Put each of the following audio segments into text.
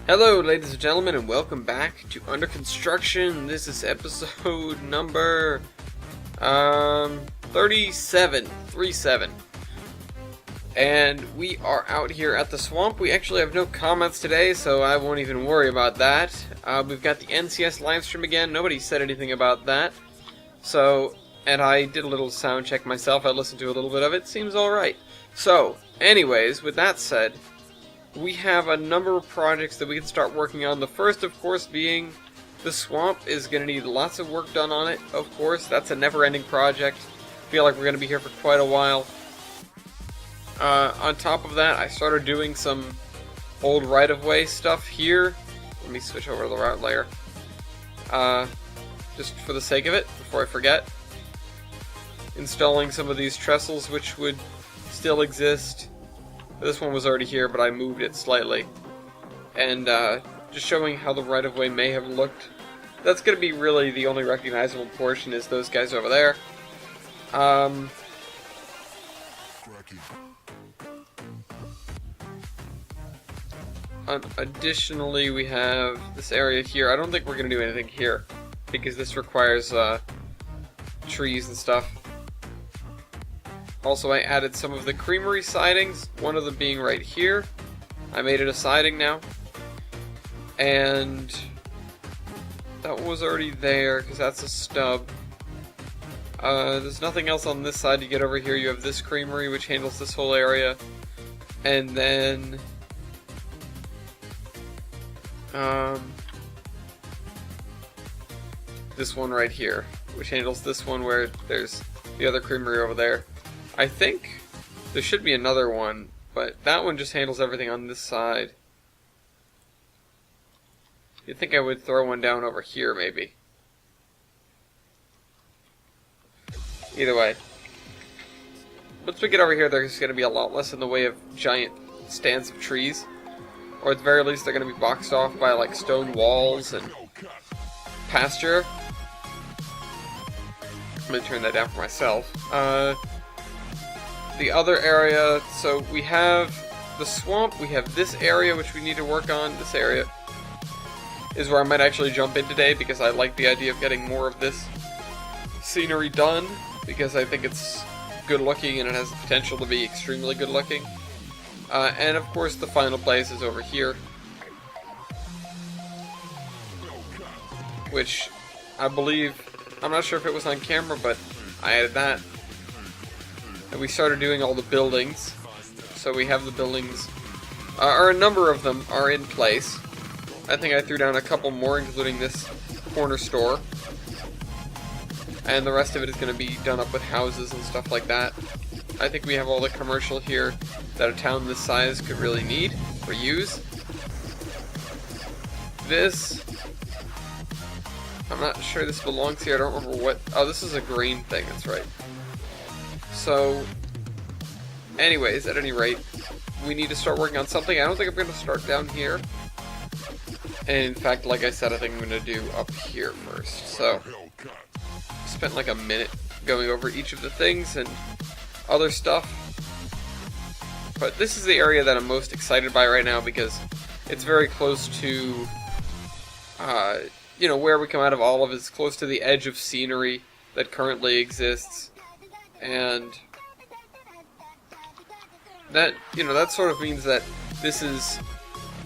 Hello, ladies and gentlemen, and welcome back to Under Construction. This is episode number 37, and we are out here at the swamp. We actually have no comments today, so I won't even worry about that. We've got the NCS livestream again. Nobody said anything about that. So, and I did a little sound check myself. I listened to a little bit of it. Seems alright. So, anyways, with that said, we have a number of projects that we can start working on. The first, of course, being the swamp is going to need lots of work done on it, of course. That's a never-ending project. I feel like we're going to be here for quite a while. On top of that, I started doing some old right-of-way stuff here. Let me switch over to the route layer. Just for the sake of it, before I forget. Installing some of these trestles, which would still exist. This one was already here, but I moved it slightly. And just showing how the right-of-way may have looked. That's going to be really the only recognizable portion is those guys over there. Additionally, we have this area here. I don't think we're going to do anything here, because this requires trees and stuff. Also, I added some of the creamery sidings, one of them being right here. I made it a siding now. And that one was already there, because that's a stub. There's nothing else on this side to get over here. You have this creamery, which handles this whole area. And then this one right here, which handles this one where there's the other creamery over there. I think there should be another one, but that one just handles everything on this side. You'd think I would throw one down over here, maybe. Either way. Once we get over here, there's going to be a lot less in the way of giant stands of trees. Or at the very least, they're going to be boxed off by, like, stone walls and pasture. I'm going to turn that down for myself. The other area, so we have the swamp, we have this area which we need to work on. This area is where I might actually jump in today because I like the idea of getting more of this scenery done because I think it's good looking and it has the potential to be extremely good looking. And of course the final place is over here, which I believe, I'm not sure if it was on camera, but I added that. And we started doing all the buildings. So we have the buildings, or a number of them are in place. I think I threw down a couple more, including this corner store. And the rest of it is going to be done up with houses and stuff like that. I think we have all the commercial here that a town this size could really need or use. This, I'm not sure this belongs here. I don't remember what. Oh, this is a grain thing. That's right. So, anyways, at any rate, we need to start working on something. I don't think I'm going to start down here. And in fact, like I said, I think I'm going to do up here first. So, spent like a minute going over each of the things and other stuff. But this is the area that I'm most excited by right now because it's very close to, you know, where we come out of Olive. It's close to the edge of scenery that currently exists. And that, you know, that sort of means that this is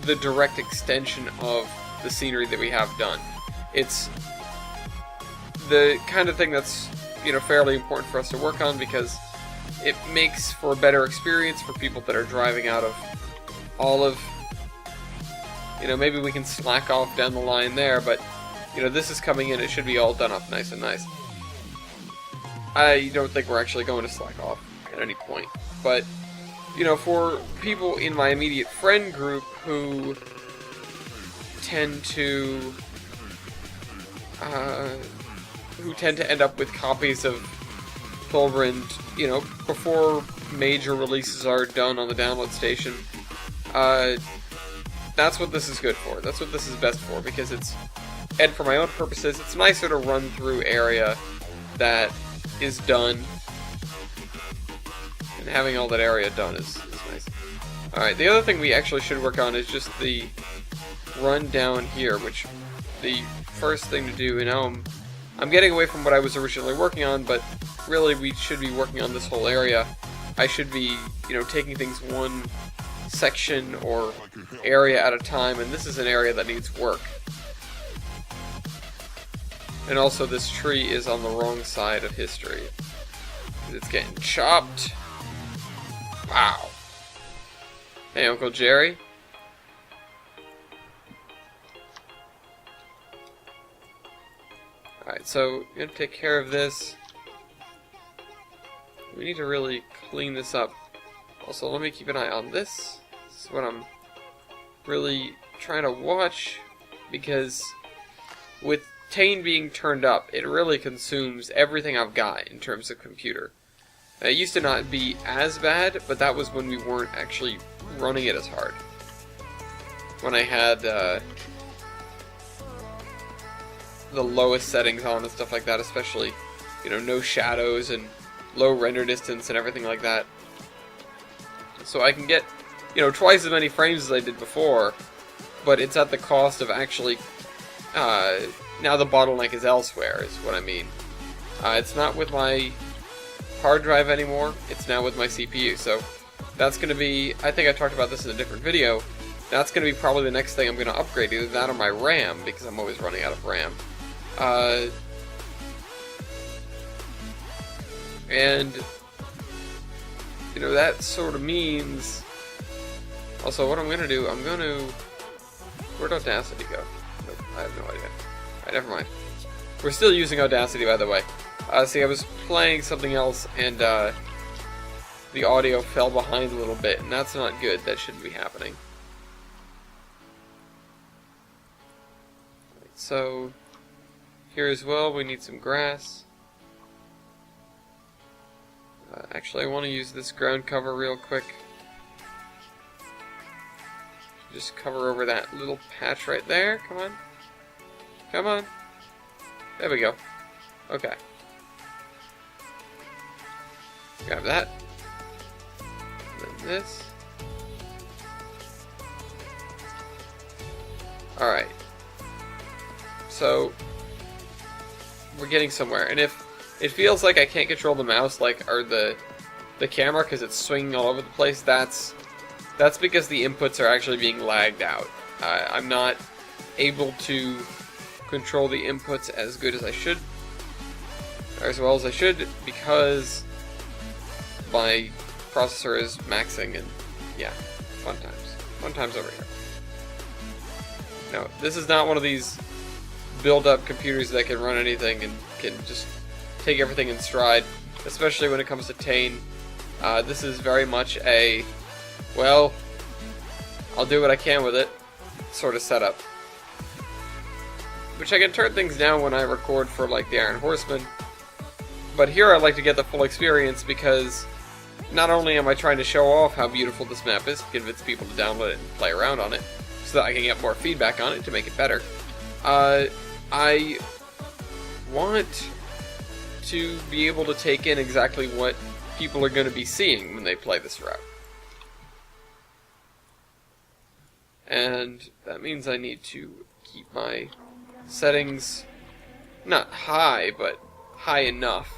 the direct extension of the scenery that we have done. It's the kind of thing that's, you know, fairly important for us to work on because it makes for a better experience for people that are driving out of Olive. You know, maybe we can slack off down the line there, but, you know, this is coming in. It should be all done up nice and nice. I don't think we're actually going to slack off at any point. But, you know, for people in my immediate friend group who tend to end up with copies of Thulbrand, you know, before major releases are done on the download station, that's what this is good for. That's what this is best for, because it's, and for my own purposes, it's nicer to run through area that is done, and having all that area done is nice. Alright, the other thing we actually should work on is just the run down here, which the first thing to do, and now I'm getting away from what I was originally working on, but really we should be working on this whole area. I should be, taking things one section or area at a time, and this is an area that needs work. And also this tree is on the wrong side of history. It's getting chopped. Wow. Hey, Uncle Jerry. Alright, so I'm going to take care of this. We need to really clean this up. Also, let me keep an eye on this. This is what I'm really trying to watch, because with Tane being turned up, it really consumes everything I've got in terms of computer. It used to not be as bad, but that was when we weren't actually running it as hard. When I had the lowest settings on and stuff like that, especially, no shadows and low render distance and everything like that. So I can get, twice as many frames as I did before, but it's at the cost of actually, now the bottleneck is elsewhere, is what I mean. It's not with my hard drive anymore, it's now with my CPU, so that's going to be, I think I talked about this in a different video, that's going to be probably the next thing I'm going to upgrade, either that or my RAM, because I'm always running out of RAM. And that sort of means, also what I'm going to do, where'd Audacity go? Nope, I have no idea. Alright, never mind. We're still using Audacity, by the way. See, I was playing something else, and the audio fell behind a little bit, and that's not good. That shouldn't be happening. Right, so, here as well, we need some grass. Actually, I want to use this ground cover real quick. Just cover over that little patch right there. Come on. Come on. There we go. Okay. Grab that. And then this. Alright. So, we're getting somewhere. And if it feels like I can't control the mouse, or the camera, because it's swinging all over the place, that's because the inputs are actually being lagged out. I'm not able to control the inputs as good as I should, or as well as I should, because my processor is maxing, and yeah, fun times over here. No, this is not one of these build-up computers that can run anything and can just take everything in stride, especially when it comes to Tane. This is very much a, well, I'll do what I can with it sort of setup. Which I can turn things down when I record for, the Iron Horseman. But here I like to get the full experience, because not only am I trying to show off how beautiful this map is, convince people to download it and play around on it, so that I can get more feedback on it to make it better, I want to be able to take in exactly what people are going to be seeing when they play this route. And that means I need to keep my settings not high, but high enough.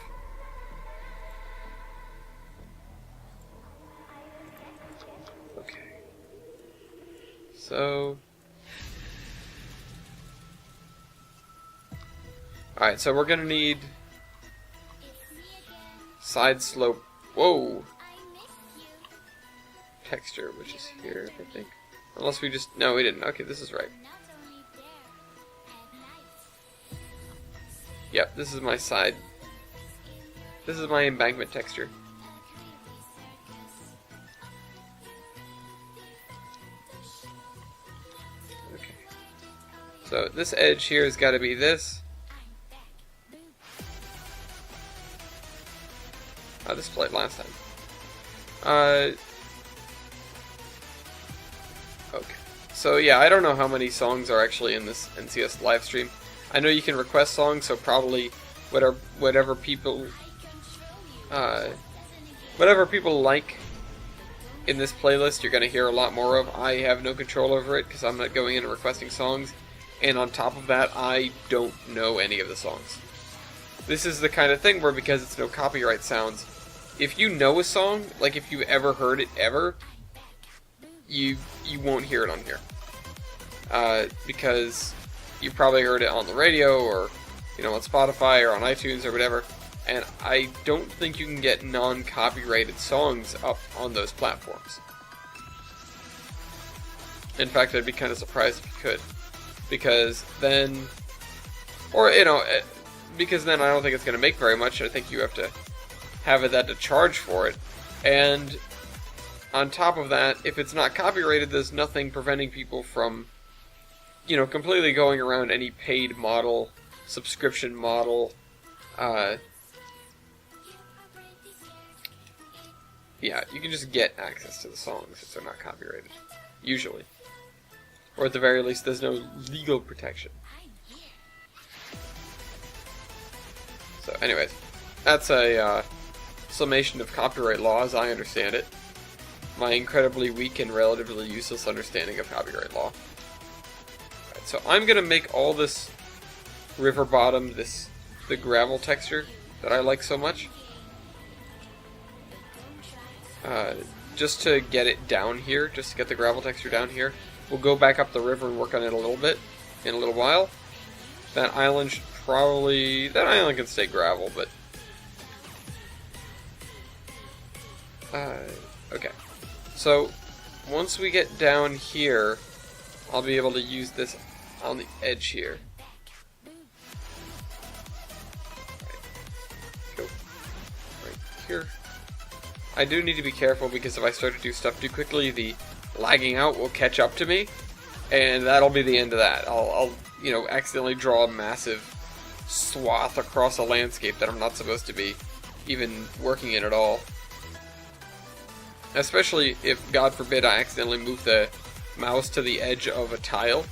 Okay. So, alright, so we're going to need side slope, whoa, texture, which is here, I think. Unless we just, no, we didn't. Okay, this is right. Yep, this is my side. This is my embankment texture. Okay. So this edge here has got to be this. Oh, this played last time. Okay. So yeah, I don't know how many songs are actually in this NCS live stream. I know you can request songs, so probably whatever people like, in this playlist you're going to hear a lot more of. I have no control over it because I'm not going in and requesting songs, and on top of that, I don't know any of the songs. This is the kind of thing where, because it's no copyright sounds, if you know a song, like if you've ever heard it ever, you won't hear it on here. Because you've probably heard it on the radio, or on Spotify or on iTunes or whatever, and I don't think you can get non-copyrighted songs up on those platforms. In fact, I'd be kind of surprised if you could, because then I don't think it's going to make very much. I think you have to have that to charge for it, and on top of that, if it's not copyrighted, there's nothing preventing people from completely going around any paid model, subscription model, yeah, you can just get access to the songs if they're not copyrighted, usually. Or at the very least, there's no legal protection. So anyways, that's a summation of copyright law as I understand it. My incredibly weak and relatively useless understanding of copyright law. Right, so I'm going to make all this river bottom, the gravel texture that I like so much, just to get it down here, just to get the gravel texture down here. We'll go back up the river and work on it a little bit in a little while. That island can stay gravel, but okay. So once we get down here, I'll be able to use this on the edge here. Go right here. I do need to be careful because if I start to do stuff too quickly, the lagging out will catch up to me, and that'll be the end of that. I'll accidentally draw a massive swath across a landscape that I'm not supposed to be even working in at all. Especially if, God forbid, I accidentally move the mouse to the edge of a tile,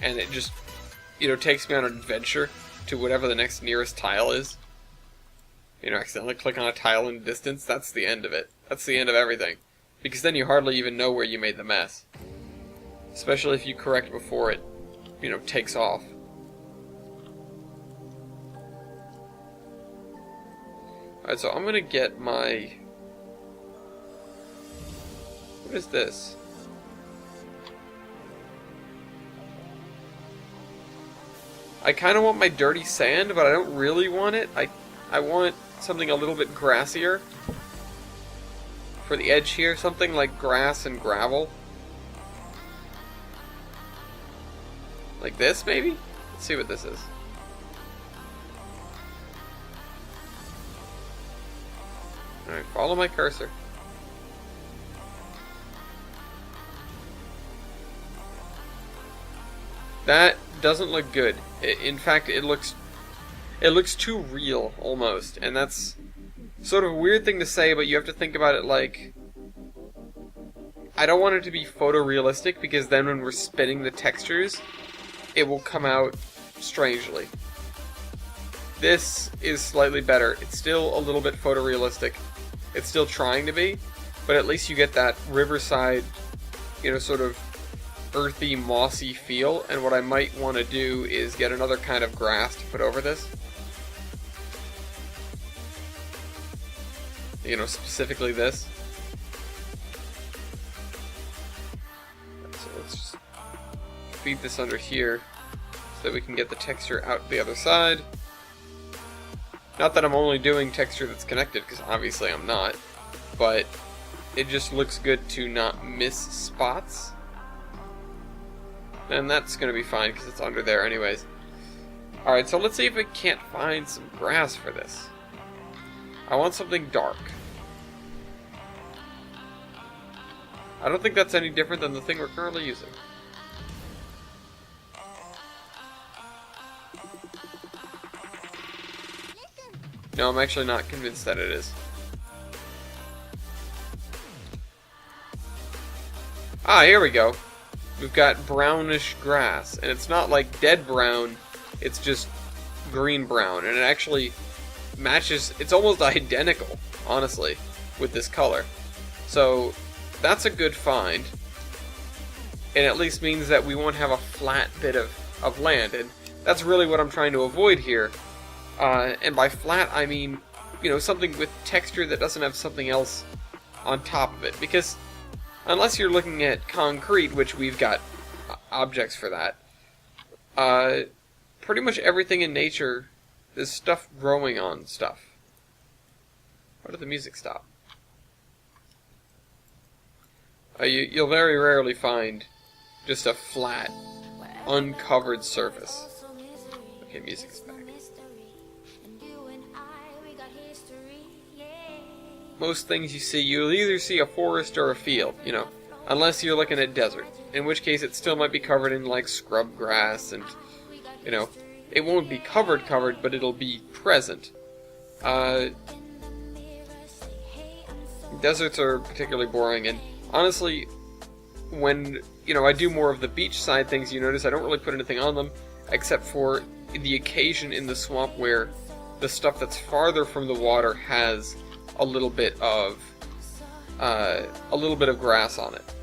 and it just, takes me on an adventure to whatever the next nearest tile is. Accidentally click on a tile in the distance, that's the end of it. That's the end of everything. Because then you hardly even know where you made the mess. Especially if you correct before it, takes off. Alright, so I'm gonna get my... What is this? I kind of want my dirty sand, but I don't really want it. I want something a little bit grassier for the edge here. Something like grass and gravel. Like this, maybe? Let's see what this is. Alright, follow my cursor. That doesn't look good. In fact, it looks too real, almost. And that's sort of a weird thing to say, but you have to think about it like... I don't want it to be photorealistic, because then when we're spinning the textures, it will come out strangely. This is slightly better. It's still a little bit photorealistic. It's still trying to be, but at least you get that riverside, sort of earthy, mossy feel. And what I might want to do is get another kind of grass to put over this. Specifically this. So let's just feed this under here so that we can get the texture out the other side. Not that I'm only doing texture that's connected, because obviously I'm not, but it just looks good to not miss spots. And that's going to be fine because it's under there anyways. Alright, so let's see if we can't find some grass for this. I want something dark. I don't think that's any different than the thing we're currently using. No, I'm actually not convinced that it is. Ah, here we go. We've got brownish grass, and it's not like dead brown, it's just green-brown, and it actually matches, it's almost identical, honestly, with this color. So, that's a good find. And at least means that we won't have a flat bit of land. And that's really what I'm trying to avoid here. And by flat, I mean, you know, something with texture that doesn't have something else on top of it. Because unless you're looking at concrete, which we've got objects for that, pretty much everything in nature is stuff growing on stuff. Why did the music stop? You'll very rarely find just a flat, uncovered surface. Okay, music's back. Most things you see, you'll either see a forest or a field, you know, unless you're looking at desert, in which case it still might be covered in, like, scrub grass, and, you know, it won't be covered, but it'll be present. Deserts are particularly boring, and honestly, when, you know, I do more of the beachside things, you notice I don't really put anything on them, except for the occasion in the swamp where the stuff that's farther from the water has a little bit of grass on it.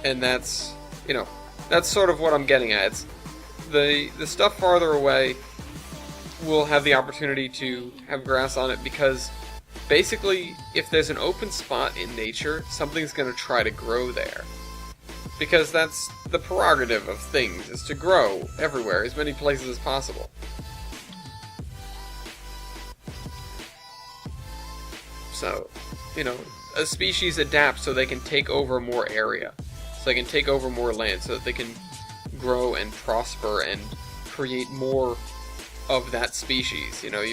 And that's, you know, that's sort of what I'm getting at. It's the stuff farther away will have the opportunity to have grass on it because basically, if there's an open spot in nature, something's going to try to grow there. Because that's the prerogative of things, is to grow everywhere, as many places as possible. So, you know, a species adapts so they can take over more area. So they can take over more land, so that they can grow and prosper and create more of that species. You know,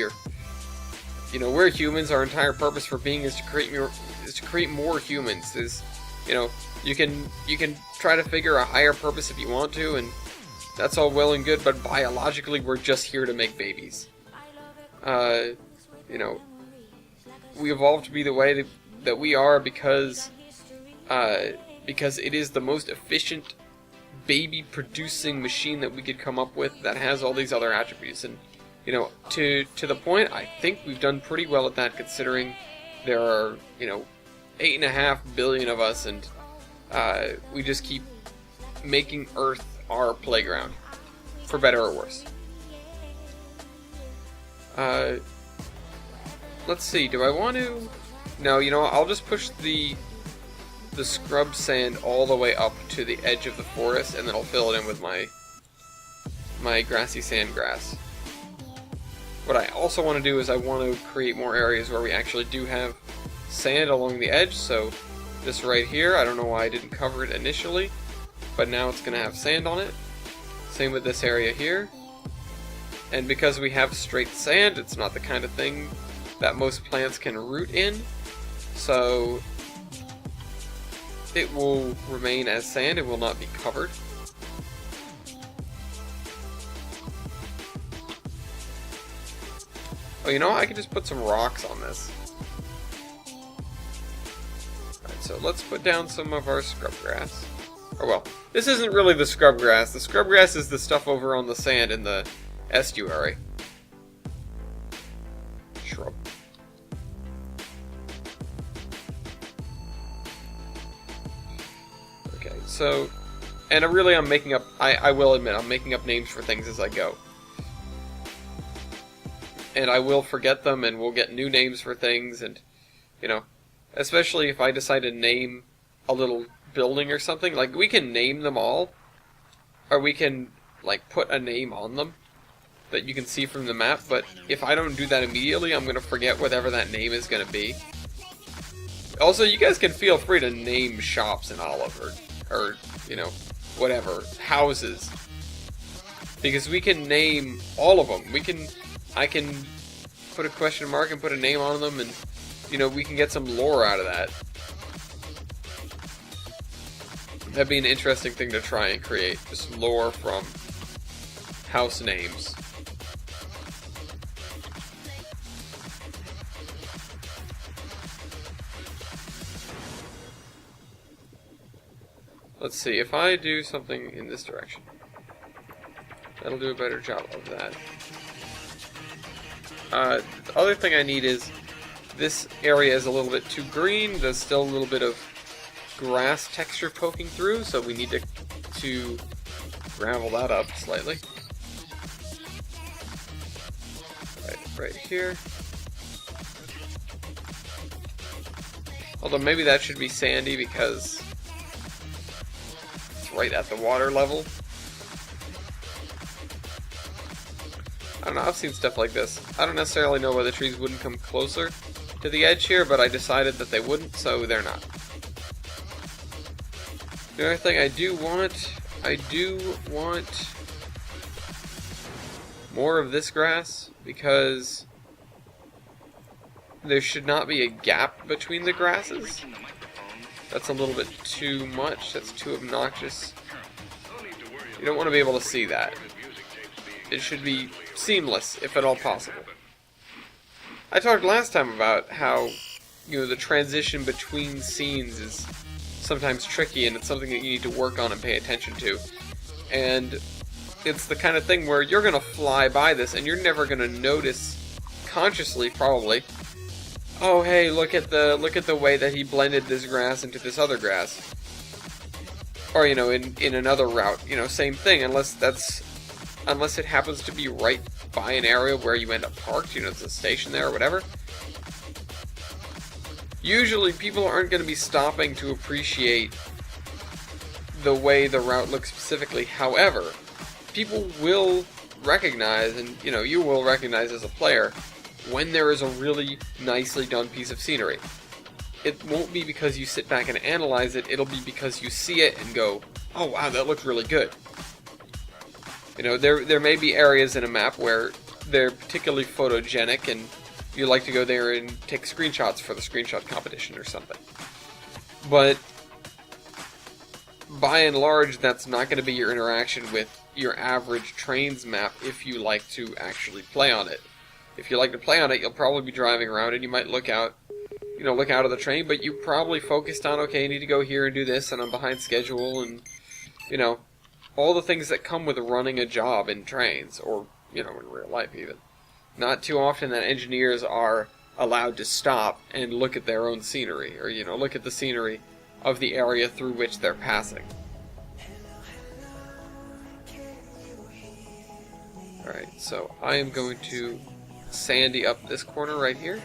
we're humans. Our entire purpose for being is to create more humans. You know, you can try to figure a higher purpose if you want to, and that's all well and good. But biologically, we're just here to make babies. You know, we evolved to be the way that we are because it is the most efficient baby-producing machine that we could come up with that has all these other attributes. And, you know, to the point, I think we've done pretty well at that, considering there are, you know, 8.5 billion of us, and we just keep making Earth our playground, for better or worse. Let's see, do I want to... No, you know what, I'll just push the scrub sand all the way up to the edge of the forest, and then I'll fill it in with my grassy sandgrass. What I also want to do is I want to create more areas where we actually do have sand along the edge, so this right here, I don't know why I didn't cover it initially, but now it's going to have sand on it. Same with this area here. And because we have straight sand, it's not the kind of thing that most plants can root in, so it will remain as sand, it will not be covered. Oh, you know what? I could just put some rocks on this. Alright, so let's put down some of our scrub grass. Or well, this isn't really the scrub grass. The scrub grass is the stuff over on the sand in the estuary. Shrub. Okay, so, and I'm making up, I will admit, I'm making up names for things as I go. And I will forget them, and we'll get new names for things, and, you know, especially if I decide to name a little building or something, like, we can name them all, or we can, like, put a name on them that you can see from the map, but if I don't do that immediately, I'm going to forget whatever that name is going to be. Also, you guys can feel free to name shops in Olive, or, you know, whatever, houses. Because we can name all of them. I can put a question mark and put a name on them, and, you know, we can get some lore out of that. That'd be an interesting thing to try and create, just lore from house names. Let's see, if I do something in this direction, that'll do a better job of that. The other thing I need is This area is a little bit too green. There's still a little bit of grass texture poking through, so we need to gravel that up slightly. Right here. Although maybe that should be sandy because it's right at the water level. I don't know, I've seen stuff like this. I don't necessarily know why the trees wouldn't come closer to the edge here, but I decided that they wouldn't, so they're not. The other thing I do want more of this grass, because there should not be a gap between the grasses. That's a little bit too much, that's too obnoxious. You don't want to be able to see that. It should be seamless, if at all possible. I talked last time about how, the transition between scenes is sometimes tricky, and it's something that you need to work on and pay attention to. And it's the kind of thing where you're going to fly by this, and you're never going to notice, consciously probably, oh hey, look at the way that he blended this grass into this other grass. Or, in another route, same thing, unless it happens to be right by an area where you end up parked, there's a station there or whatever. Usually people aren't going to be stopping to appreciate the way the route looks specifically. However, people will recognize, and you will recognize as a player, when there is a really nicely done piece of scenery. It won't be because you sit back and analyze it, it'll be because you see it and go, oh wow, that looks really good. There may be areas in a map where they're particularly photogenic and you like to go there and take screenshots for the screenshot competition or something. But by and large, that's not going to be your interaction with your average Trains map if you like to actually play on it. If you like to play on it, you'll probably be driving around and you might look out of the train, but you probably focused on, okay, I need to go here and do this, and I'm behind schedule, and, all the things that come with running a job in trains, or, in real life even. Not too often that engineers are allowed to stop and look at their own scenery, or, look at the scenery of the area through which they're passing. Alright, so I am going to sandy up this corner right here.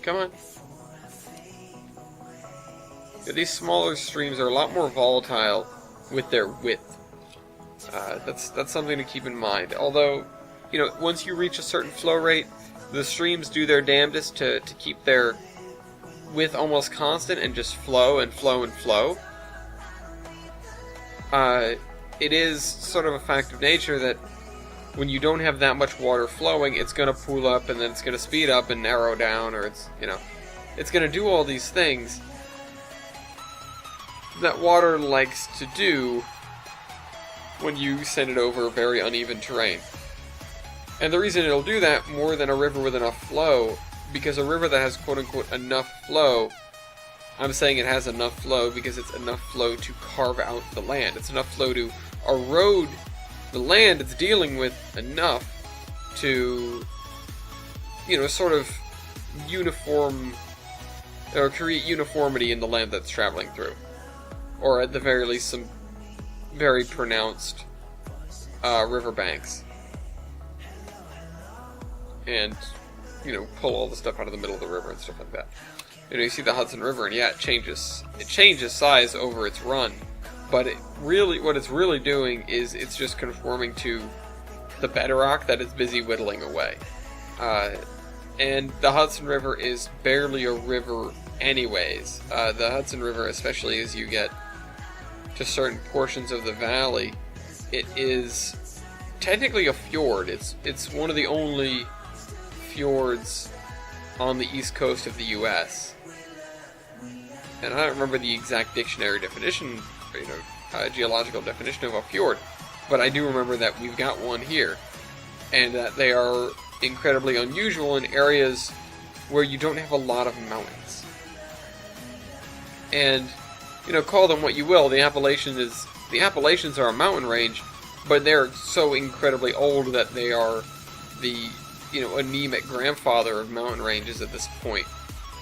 Come on. Yeah, these smaller streams are a lot more volatile with their width. That's something to keep in mind. Although, once you reach a certain flow rate, the streams do their damnedest to keep their width almost constant and just flow and flow and flow. It is sort of a fact of nature that when you don't have that much water flowing, it's going to pool up and then it's going to speed up and narrow down, or it's going to do all these things that water likes to do when you send it over very uneven terrain. And the reason it'll do that more than a river with enough flow, because a river that has quote-unquote enough flow, I'm saying it has enough flow because it's enough flow to carve out the land. It's enough flow to erode the land it's dealing with enough to, sort of uniform, or create uniformity in the land that's traveling through. Or at the very least some very pronounced riverbanks. And, pull all the stuff out of the middle of the river and stuff like that. You see the Hudson River, and yeah, it changes size over its run. But what it's really doing is it's just conforming to the bedrock that it's busy whittling away. And the Hudson River is barely a river anyways. The Hudson River, especially as you get to certain portions of the valley, it is technically a fjord. It's one of the only fjords on the east coast of the U.S. And I don't remember the exact dictionary definition, geological definition of a fjord, but I do remember that we've got one here, and that they are incredibly unusual in areas where you don't have a lot of mountains. And, call them what you will, the Appalachians are a mountain range, but they're so incredibly old that they are the anemic grandfather of mountain ranges at this point.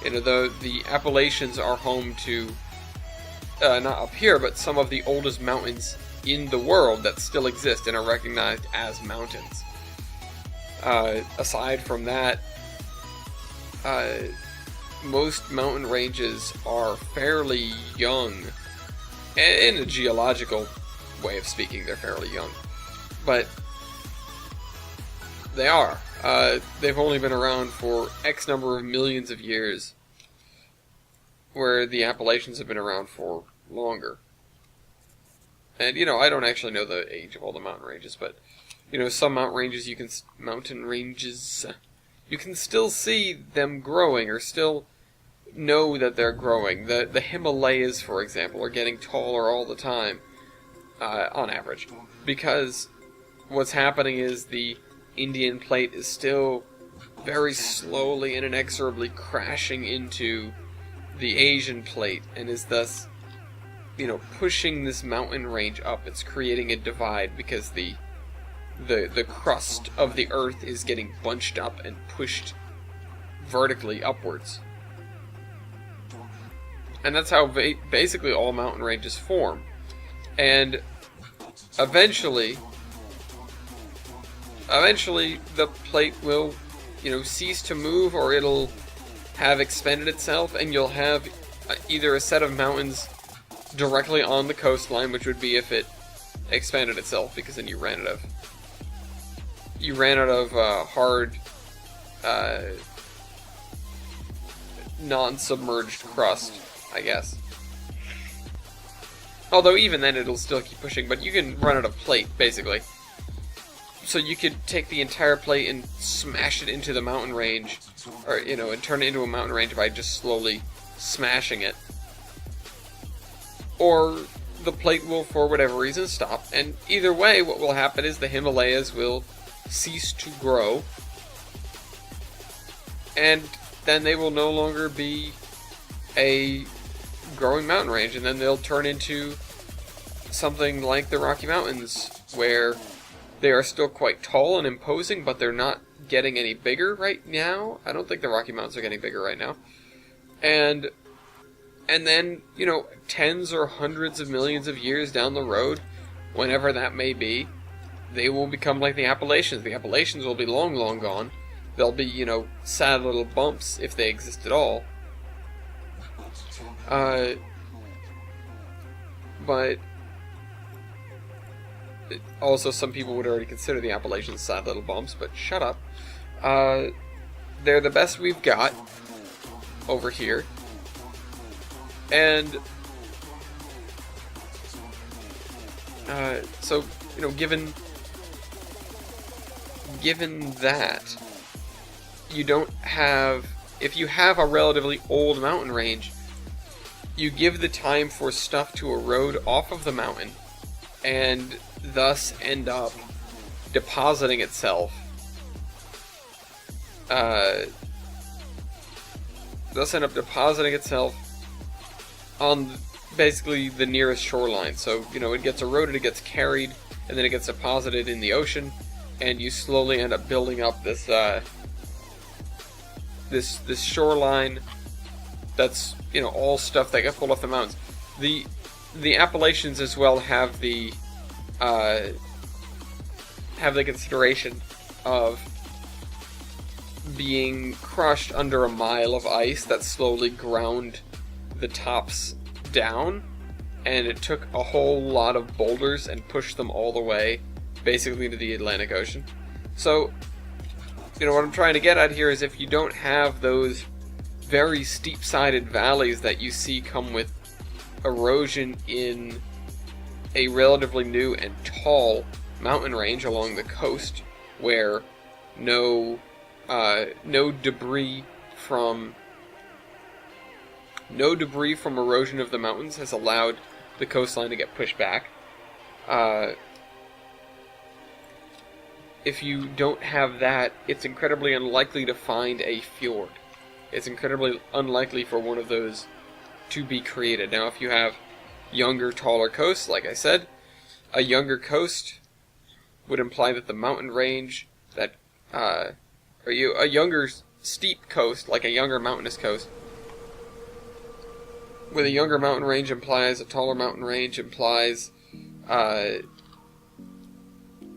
The Appalachians are home to, not up here, but some of the oldest mountains in the world that still exist and are recognized as mountains. Aside from that, most mountain ranges are fairly young. In a geological way of speaking, they're fairly young. But they are. They've only been around for X number of millions of years, where the Appalachians have been around for longer. And, I don't actually know the age of all the mountain ranges, but, some mountain ranges you can still see them growing, or still know that they're growing. The Himalayas, for example, are getting taller all the time, on average, because what's happening is the Indian plate is still very slowly and inexorably crashing into the Asian plate, and is thus, pushing this mountain range up. It's creating a divide because the crust of the Earth is getting bunched up and pushed vertically upwards. And that's how basically all mountain ranges form. And eventually the plate will, cease to move, or it'll have expanded itself, and you'll have either a set of mountains directly on the coastline, which would be if it expanded itself, because then you ran out of hard, non-submerged crust, I guess. Although even then it'll still keep pushing, but you can run out of plate, basically. So you could take the entire plate and smash it into the mountain range, or, and turn it into a mountain range by just slowly smashing it. Or the plate will, for whatever reason, stop, and either way, what will happen is the Himalayas will cease to grow, and then they will no longer be a growing mountain range, and then they'll turn into something like the Rocky Mountains, where they are still quite tall and imposing, but they're not getting any bigger right now. I don't think the Rocky Mountains are getting bigger right now. And then, tens or hundreds of millions of years down the road, whenever that may be, they will become like the Appalachians. The Appalachians will be long, long gone. They'll be, sad little bumps, if they exist at all. But also, some people would already consider the Appalachians sad little bumps, but shut up. They're the best we've got over here. And so, given that, you don't have, if you have a relatively old mountain range, you give the time for stuff to erode off of the mountain, and thus end up depositing itself. On basically the nearest shoreline. So, it gets eroded, it gets carried, and then it gets deposited in the ocean, and you slowly end up building up this this shoreline that's, all stuff that got pulled off the mountains. The Appalachians as well have the consideration of being crushed under a mile of ice that slowly ground the tops down, and it took a whole lot of boulders and pushed them all the way basically into the Atlantic Ocean. So, what I'm trying to get at here is, if you don't have those very steep-sided valleys that you see come with erosion in a relatively new and tall mountain range along the coast, where no debris from erosion of the mountains has allowed the coastline to get pushed back. If you don't have that, it's incredibly unlikely to find a fjord. It's incredibly unlikely for one of those to be created. Now, if you have younger, taller coasts, like I said, a younger coast would imply that the mountain range that, or a younger steep coast, like a younger mountainous coast, with a younger mountain range implies a taller mountain range implies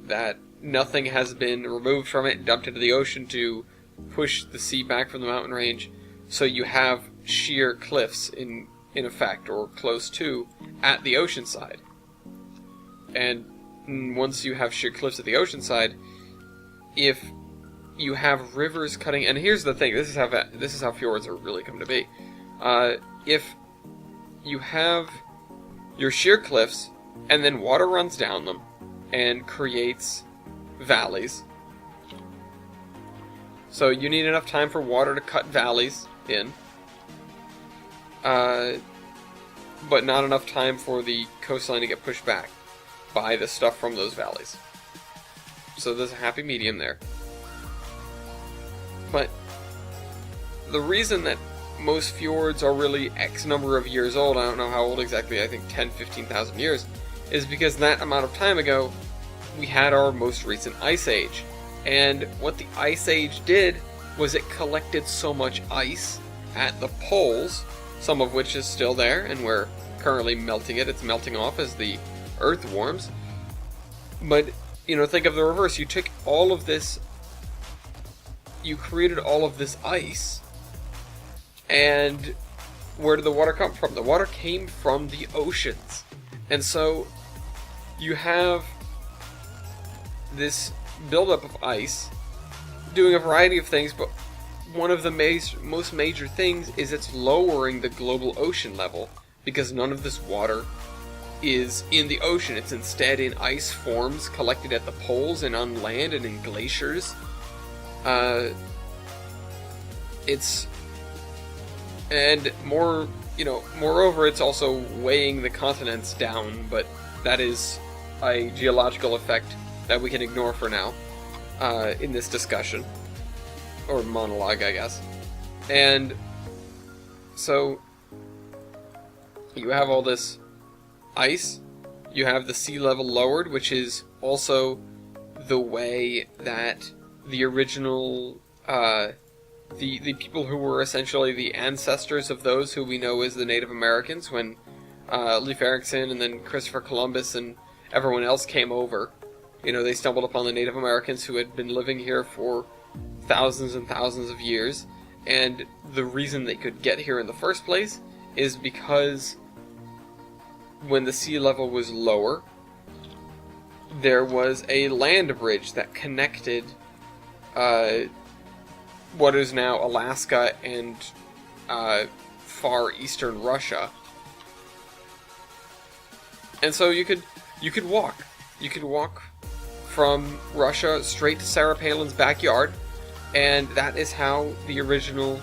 that nothing has been removed from it and dumped into the ocean to push the sea back from the mountain range, so you have sheer cliffs in effect, or close to, at the ocean side. And once you have sheer cliffs at the ocean side, if you have rivers cutting, and here's the thing, this is how fjords are really come to be. If you have your sheer cliffs, and then water runs down them, and creates valleys. So you need enough time for water to cut valleys in, but not enough time for the coastline to get pushed back by the stuff from those valleys. So there's a happy medium there. But the reason that most fjords are really X number of years old, I don't know how old exactly, I think 10, 15,000 years, is because that amount of time ago, we had our most recent ice age. And what the ice age did was it collected so much ice at the poles, some of which is still there, and we're currently melting it. It's melting off as the Earth warms. But, think of the reverse. You took all of this, you created all of this ice, and where did the water come from? The water came from the oceans. And so you have this buildup of ice doing a variety of things, but one of the most major things is it's lowering the global ocean level, because none of this water is in the ocean. It's instead in ice forms collected at the poles and on land and in glaciers. Moreover, it's also weighing the continents down, but that is a geological effect that we can ignore for now in this discussion, or monologue, I guess. And so you have all this ice, you have the sea level lowered, which is also the way that the original the people who were essentially the ancestors of those who we know as the Native Americans, when Leif Erikson and then Christopher Columbus and everyone else came over, they stumbled upon the Native Americans who had been living here for thousands and thousands of years, and the reason they could get here in the first place is because when the sea level was lower, there was a land bridge that connected what is now Alaska and far eastern Russia. And so you could walk. You could walk from Russia straight to Sarah Palin's backyard, and that is how the original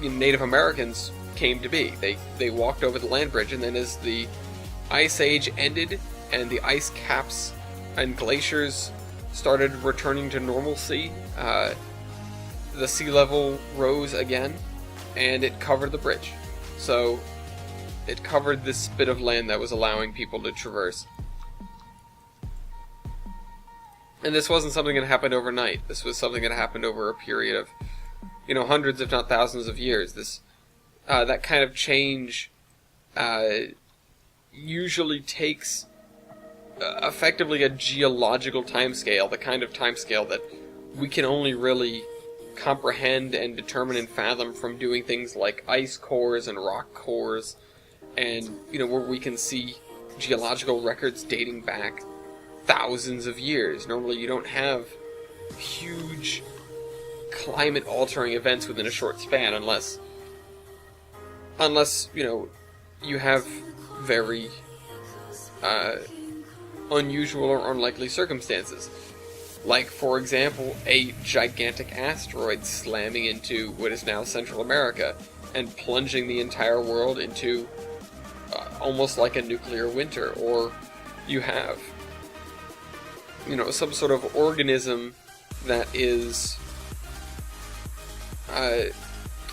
Native Americans came to be. They walked over the land bridge, and then as the Ice Age ended and the ice caps and glaciers started returning to normalcy, the sea level rose again, and it covered the bridge. So it covered this bit of land that was allowing people to traverse. And this wasn't something that happened overnight. This was something that happened over a period of, hundreds if not thousands of years. This that kind of change usually takes effectively a geological timescale, the kind of timescale that we can only really comprehend and determine and fathom from doing things like ice cores and rock cores, and where we can see geological records dating back thousands of years. Normally you don't have huge climate altering events within a short span unless you have very unusual or unlikely circumstances. Like, for example, a gigantic asteroid slamming into what is now Central America and plunging the entire world into almost like a nuclear winter. Or you have, some sort of organism that is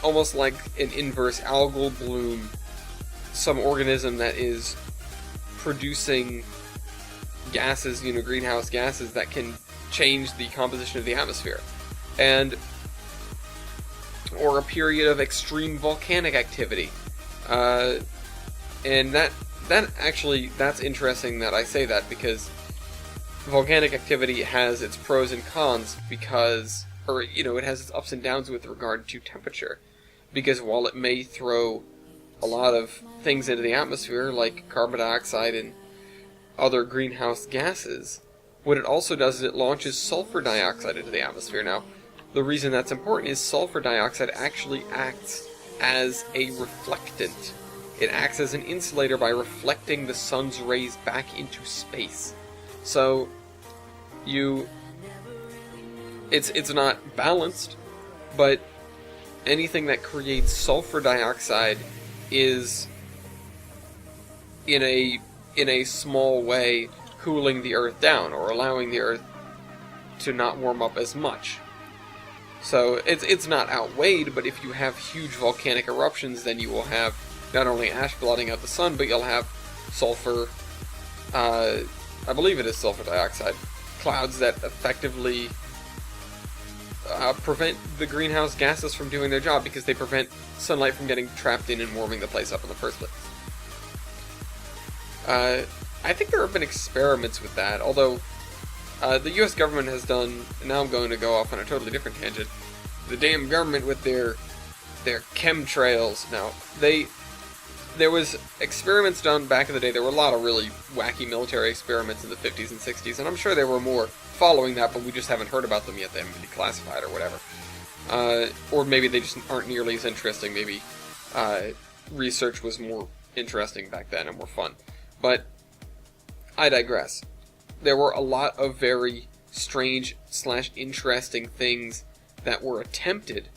almost like an inverse algal bloom. Some organism that is producing gases, greenhouse gases that can change the composition of the atmosphere. and or a period of extreme volcanic activity. And that actually, that's interesting that I say that, because volcanic activity has its pros and cons because, or, you know, it has its ups and downs with regard to temperature. Because while it may throw a lot of things into the atmosphere, like carbon dioxide and other greenhouse gases, what it also does is it launches sulfur dioxide into the atmosphere. Now, the reason that's important is sulfur dioxide actually acts as a reflectant. It acts as an insulator by reflecting the sun's rays back into space. So, it's not balanced, but anything that creates sulfur dioxide is, in a small way, cooling the Earth down, or allowing the Earth to not warm up as much. So it's not outweighed, but if you have huge volcanic eruptions, then you will have not only ash blotting out the sun, but you'll have sulfur, I believe it is sulfur dioxide, clouds that effectively prevent the greenhouse gases from doing their job, because they prevent sunlight from getting trapped in and warming the place up in the first place. I think there have been experiments with that, although the US government has done, now I'm going to go off on a totally different tangent, the damn government with their chemtrails. Now, there was experiments done back in the day. There were a lot of really wacky military experiments in the 50s and 60s, and I'm sure there were more following that, but we just haven't heard about them yet. They haven't been declassified or whatever. Or maybe they just aren't nearly as interesting. Maybe research was more interesting back then and more fun. But I digress. There were a lot of very strange / interesting things that were attempted.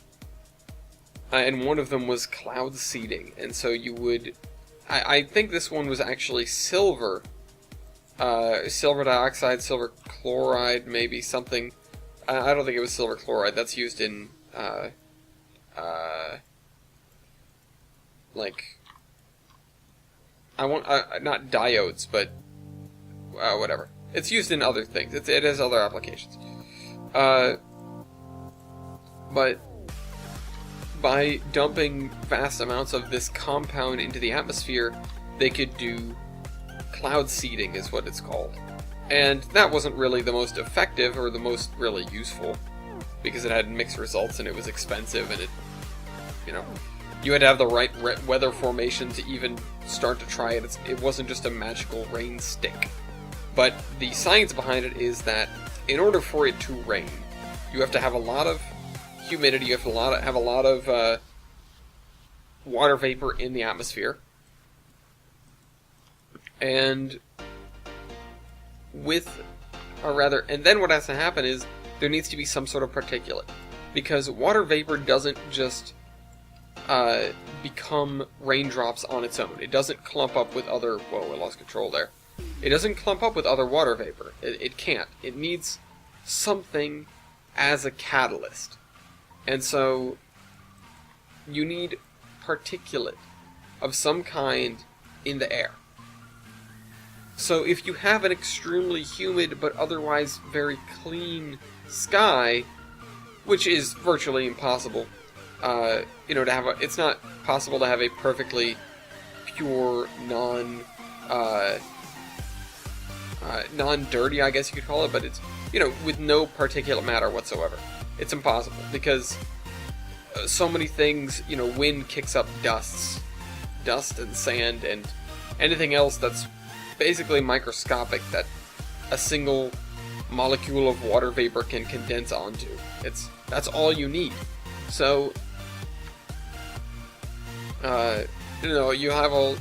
And one of them was cloud seeding. And so you would... I think this one was actually silver. Silver dioxide, silver chloride, maybe something. I don't think it was silver chloride. That's used in, like... not diodes, but... whatever. It's used in other things. It has other applications. But by dumping vast amounts of this compound into the atmosphere, they could do cloud seeding, is what it's called. And that wasn't really the most effective or the most really useful, because it had mixed results and it was expensive, and it, you know, you had to have the right weather formation to even start to try it. It wasn't just a magical rain stick. But the science behind it is that in order for it to rain, you have to have a lot of humidity, you have to have a lot of water vapor in the atmosphere. And then what has to happen is there needs to be some sort of particulate. Because water vapor doesn't just become raindrops on its own. It doesn't clump up with other... Whoa, I lost control there. It doesn't clump up with other water vapor. It can't. It needs something as a catalyst. And so you need particulate of some kind in the air. So if you have an extremely humid but otherwise very clean sky, which is virtually impossible, to have it's not possible to have a perfectly pure, non-dirty, I guess you could call it, but it's, with no particulate matter whatsoever. It's impossible, because so many things, wind kicks up dust and sand and anything else that's basically microscopic that a single molecule of water vapor can condense onto. That's all you need. So, you have all...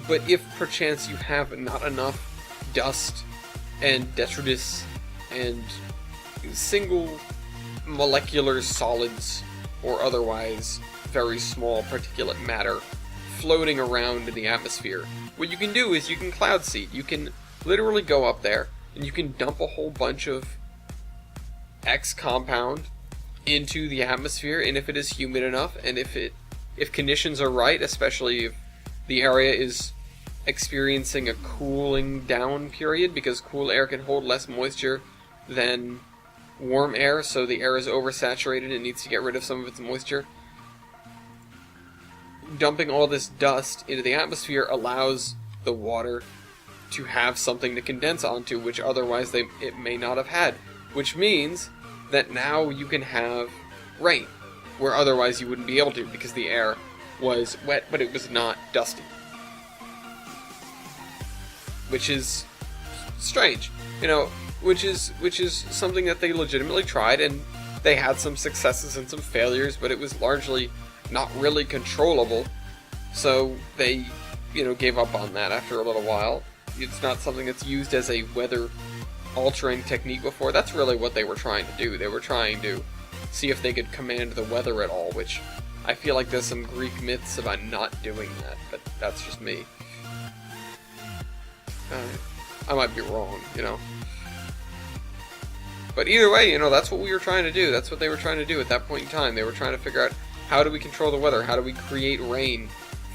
But if perchance you have not enough dust and detritus and single molecular solids or otherwise very small particulate matter floating around in the atmosphere, what you can do is you can cloud seed. You can literally go up there and you can dump a whole bunch of X compound into the atmosphere, and if it is humid enough, and if conditions are right, especially if the area is experiencing a cooling down period, because cool air can hold less moisture than warm air, so the air is oversaturated and needs to get rid of some of its moisture. Dumping all this dust into the atmosphere allows the water to have something to condense onto, which otherwise it may not have had. Which means that now you can have rain, where otherwise you wouldn't be able to, because the air was wet, but it was not dusty. Which is strange, which is something that they legitimately tried, and they had some successes and some failures, but it was largely not really controllable, so they, gave up on that after a little while. It's not something that's used as a weather-altering technique before. That's really what they were trying to do. They were trying to see if they could command the weather at all, which I feel like there's some Greek myths about not doing that, but that's just me. I might be wrong, But either way, that's what we were trying to do. That's what they were trying to do at that point in time. They were trying to figure out, how do we control the weather? How do we create rain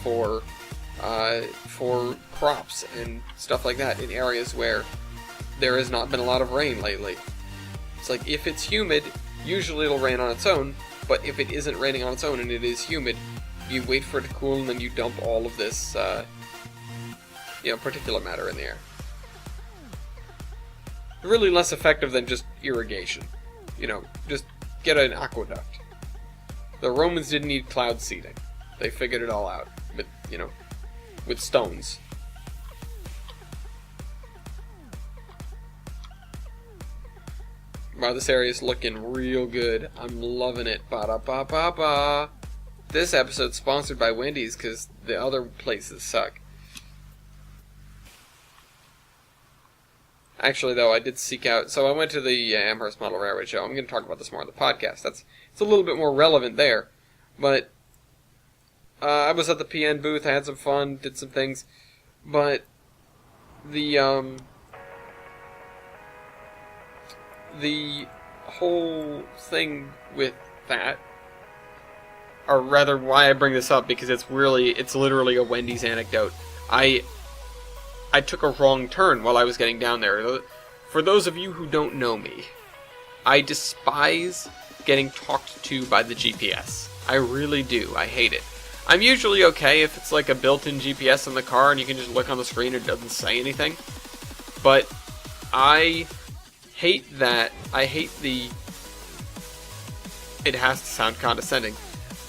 for crops and stuff like that in areas where there has not been a lot of rain lately? It's like, if it's humid, usually it'll rain on its own, but if it isn't raining on its own and it is humid, you wait for it to cool and then you dump all of this, particulate matter in the air. Really less effective than just irrigation. Just get an aqueduct. The Romans didn't need cloud seeding. They figured it all out with stones. Wow, this area is looking real good. I'm loving it. Ba-da-ba-ba-ba. This episode's sponsored by Wendy's because the other places suck. Actually, though, I did seek out... So I went to the Amherst Model Railway Show. I'm going to talk about this more on the podcast. It's a little bit more relevant there. But I was at the PN booth. I had some fun, did some things. But the whole thing with that, or rather why I bring this up, because it's literally a Wendy's anecdote. I took a wrong turn while I was getting down there. For those of you who don't know me, I despise getting talked to by the GPS. I really do. I hate it. I'm usually okay if it's like a built-in GPS in the car and you can just look on the screen and it doesn't say anything. But I hate that. I hate the... It has to sound condescending.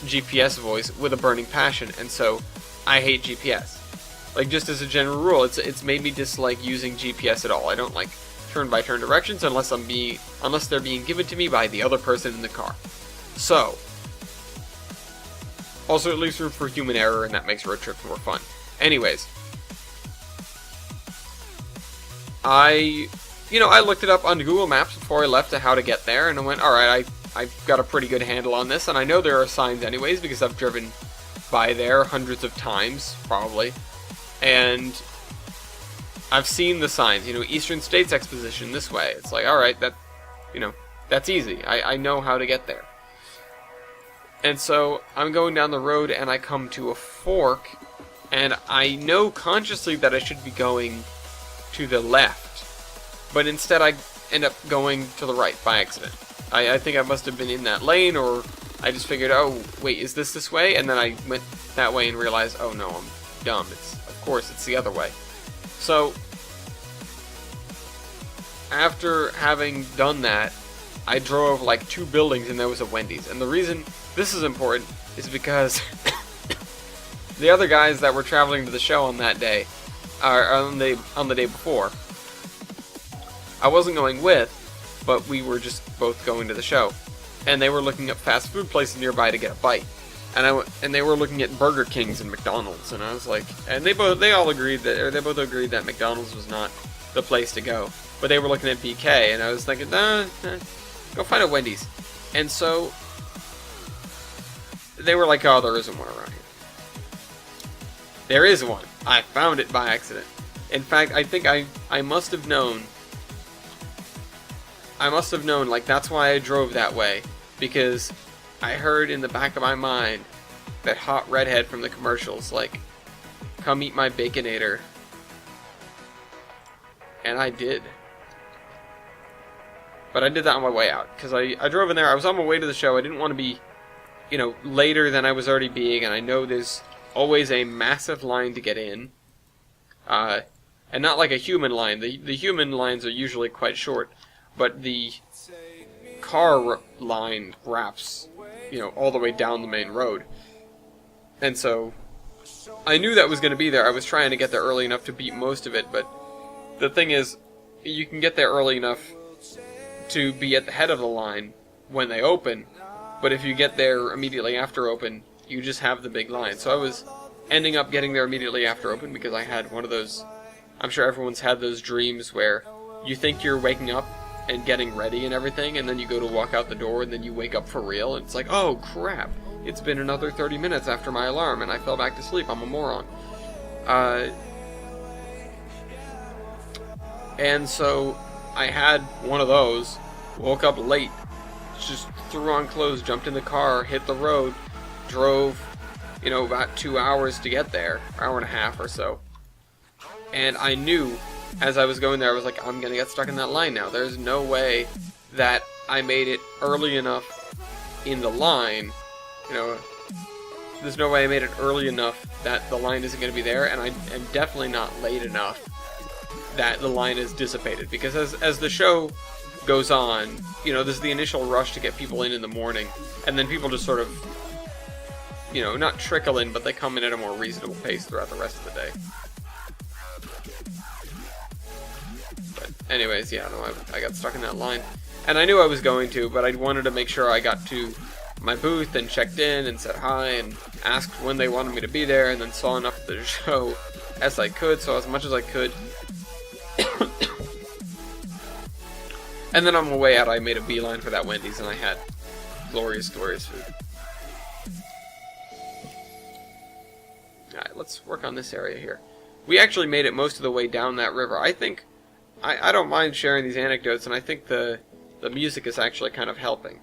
GPS voice with a burning passion, and so I hate GPS. Like, just as a general rule, it's made me dislike using GPS at all. I don't like turn-by-turn directions unless they're being given to me by the other person in the car. So, also it leaves room for human error, and that makes road trips more fun. Anyways, I looked it up on Google Maps before I left to how to get there, and I went, alright, I've got a pretty good handle on this, and I know there are signs anyways, because I've driven by there hundreds of times, probably. And I've seen the signs, Eastern States Exposition this way. It's like, alright, that's easy. I know how to get there. And so I'm going down the road and I come to a fork, and I know consciously that I should be going to the left, but instead I end up going to the right by accident. I think I must have been in that lane, or I just figured, oh, wait, is this way? And then I went that way and realized, oh no, I'm dumb. Of course, it's the other way. So, after having done that, I drove like 2 buildings and there was a Wendy's. And the reason this is important is because the other guys that were traveling to the show on that day, on the day before, I wasn't going with, but we were just both going to the show. And they were looking up fast food places nearby to get a bite. And they were looking at Burger Kings and McDonald's, and I was like, and they both agreed that McDonald's was not the place to go, but they were looking at BK, and I was thinking, nah, go find a Wendy's. And so they were like, oh, there isn't one around here. There is one. I found it by accident. In fact, I think I must have known. Like, that's why I drove that way, because I heard in the back of my mind that hot redhead from the commercials, like, come eat my Baconator. And I did. But I did that on my way out, because I drove in there, I was on my way to the show, I didn't want to be, later than I was already being, and I know there's always a massive line to get in. And not like a human line. The human lines are usually quite short, but the car line wraps, all the way down the main road. And so, I knew that was going to be there. I was trying to get there early enough to beat most of it, but the thing is, you can get there early enough to be at the head of the line when they open, but if you get there immediately after open, you just have the big line. So I was ending up getting there immediately after open because I had one of those, I'm sure everyone's had those dreams where you think you're waking up and getting ready and everything, and then you go to walk out the door and then you wake up for real, and it's like, oh crap, it's been another 30 minutes after my alarm and I fell back to sleep, I'm a moron. And so I had one of those, woke up late, just threw on clothes, jumped in the car, hit the road, drove, about 2 hours to get there, hour and a half or so. And I knew, as I was going there, I was like, I'm gonna get stuck in that line now. There's no way that I made it early enough in the line, there's no way I made it early enough that the line isn't gonna be there, and I am definitely not late enough that the line is dissipated, because as the show goes on, there's the initial rush to get people in the morning, and then people just sort of, not trickle in, but they come in at a more reasonable pace throughout the rest of the day. But anyways, yeah, no, I got stuck in that line, and I knew I was going to, but I wanted to make sure I got to my booth and checked in and said hi and asked when they wanted me to be there, and then saw enough of the show as I could, so as much as I could. And then on my way out, I made a beeline for that Wendy's, and I had glorious, glorious food. Alright, let's work on this area here. We actually made it most of the way down that river. I think, I don't mind sharing these anecdotes, and I think the music is actually kind of helping.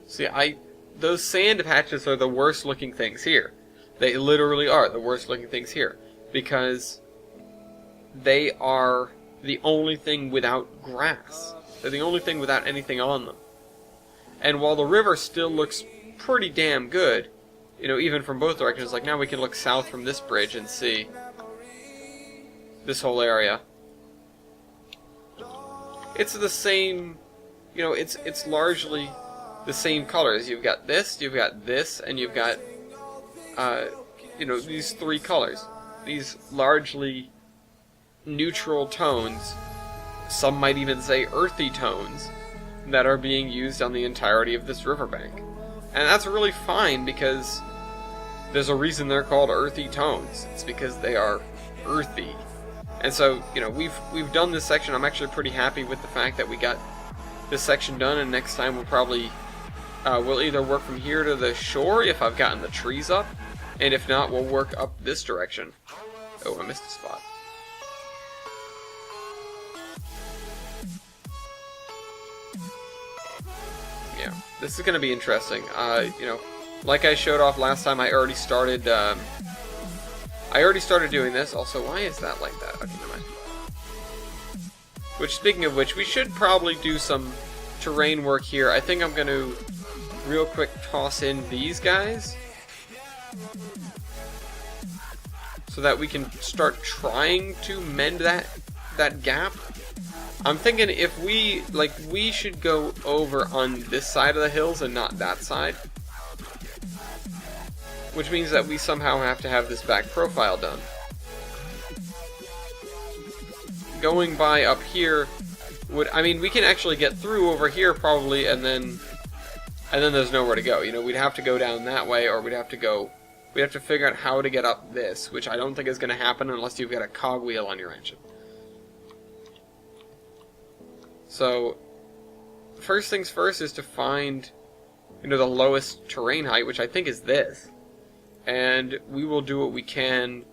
See, those sand patches are the worst looking things here. They literally are the worst looking things here, because they are the only thing without grass. They're the only thing without anything on them. And while the river still looks pretty damn good, even from both directions, like now we can look south from this bridge and see this whole area. It's the same, it's largely the same colors. You've got this, and you've got, these three colors. These largely neutral tones, some might even say earthy tones, that are being used on the entirety of this riverbank. And that's really fine, because there's a reason they're called earthy tones. It's because they are earthy. And so, we've done this section. I'm actually pretty happy with the fact that we got this section done, and next time we'll probably, we'll either work from here to the shore if I've gotten the trees up, and if not, we'll work up this direction. Oh, I missed a spot. Yeah, this is going to be interesting. Like I showed off last time, I already started doing this. Also, why is that like that? Okay, never mind. Which, speaking of which, we should probably do some terrain work here. I think I'm going to real quick toss in these guys, so that we can start trying to mend that gap. I'm thinking if we should go over on this side of the hills and not that side. Which means that we somehow have to have this back profile done. Going by up here we can actually get through over here probably, and then there's nowhere to go. We'd have to go down that way, or we'd have to figure out how to get up this, which I don't think is going to happen unless you've got a cogwheel on your engine. So, first things first is to find, the lowest terrain height, which I think is this. And we will do what we can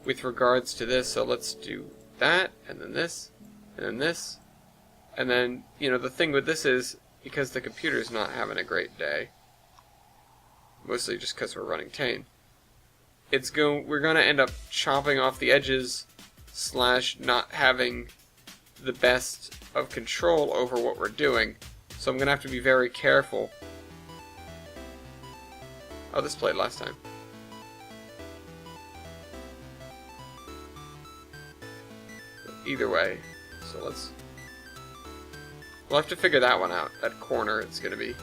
with regards to this. So let's do that, and then this, and then this. And then, the thing with this is, because the computer's not having a great day, mostly just because we're running Tane, we're going to end up chopping off the edges / not having the best of control over what we're doing. So I'm going to have to be very careful. Oh, this played last time. Either way, so we'll have to figure that one out. That corner, it's going to be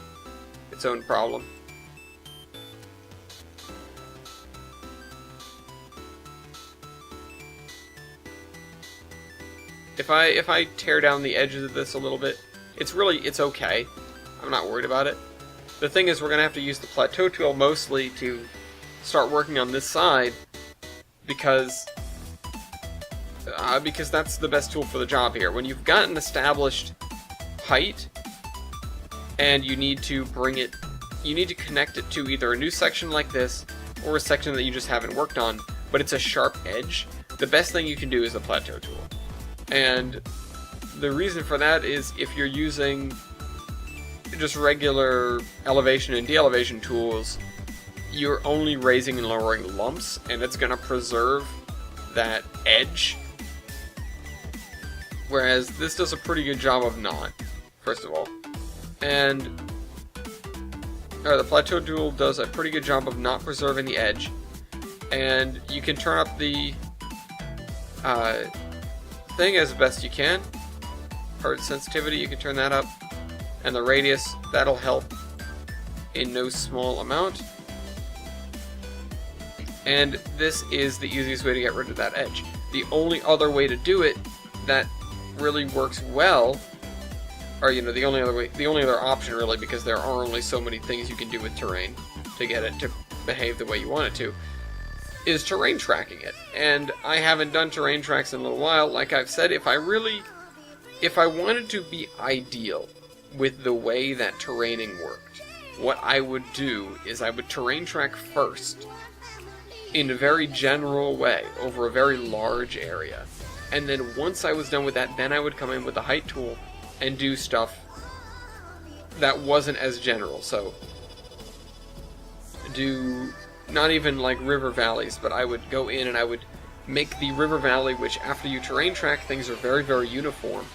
its own problem. If I tear down the edges of this a little bit, it's okay. I'm not worried about it. The thing is, we're going to have to use the plateau tool mostly to start working on this side, because that's the best tool for the job here. When you've got an established height, and you need to connect it to either a new section like this, or a section that you just haven't worked on, but it's a sharp edge, the best thing you can do is the plateau tool. And the reason for that is if you're using just regular elevation and de-elevation tools, you're only raising and lowering lumps, and it's going to preserve that edge. Whereas this does a pretty good job of not, first of all. And the plateau tool does a pretty good job of not preserving the edge. And you can turn up the thing as best you can. Part sensitivity, you can turn that up. And the radius, that'll help in no small amount. And this is the easiest way to get rid of that edge. The only other way to do it that really works well, or the only other option really, because there are only so many things you can do with terrain to get it to behave the way you want it to, is terrain tracking it. And I haven't done terrain tracks in a little while. Like I've said, if I wanted to be ideal with the way that terraining worked, what I would do is I would terrain track first in a very general way over a very large area. And then once I was done with that, then I would come in with the height tool and do stuff that wasn't as general. So do not even like river valleys, but I would go in and I would make the river valley, which after you terrain track, things are very, very uniform.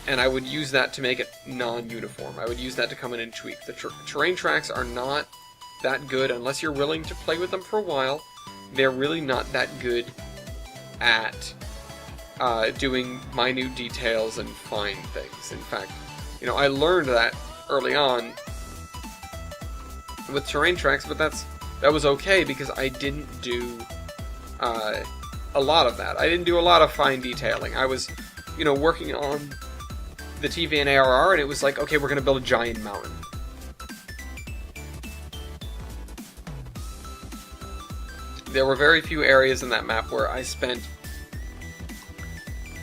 And I would use that to make it non-uniform. I would use that to come in and tweak. The terrain tracks are not that good unless you're willing to play with them for a while. They're really not that good at doing minute details and fine things. In fact, I learned that early on with terrain tracks, but that was okay because I didn't do a lot of that. I didn't do a lot of fine detailing. I was, working on the TV and ARR, and it was like, okay, we're going to build a giant mountain. There were very few areas in that map where I spent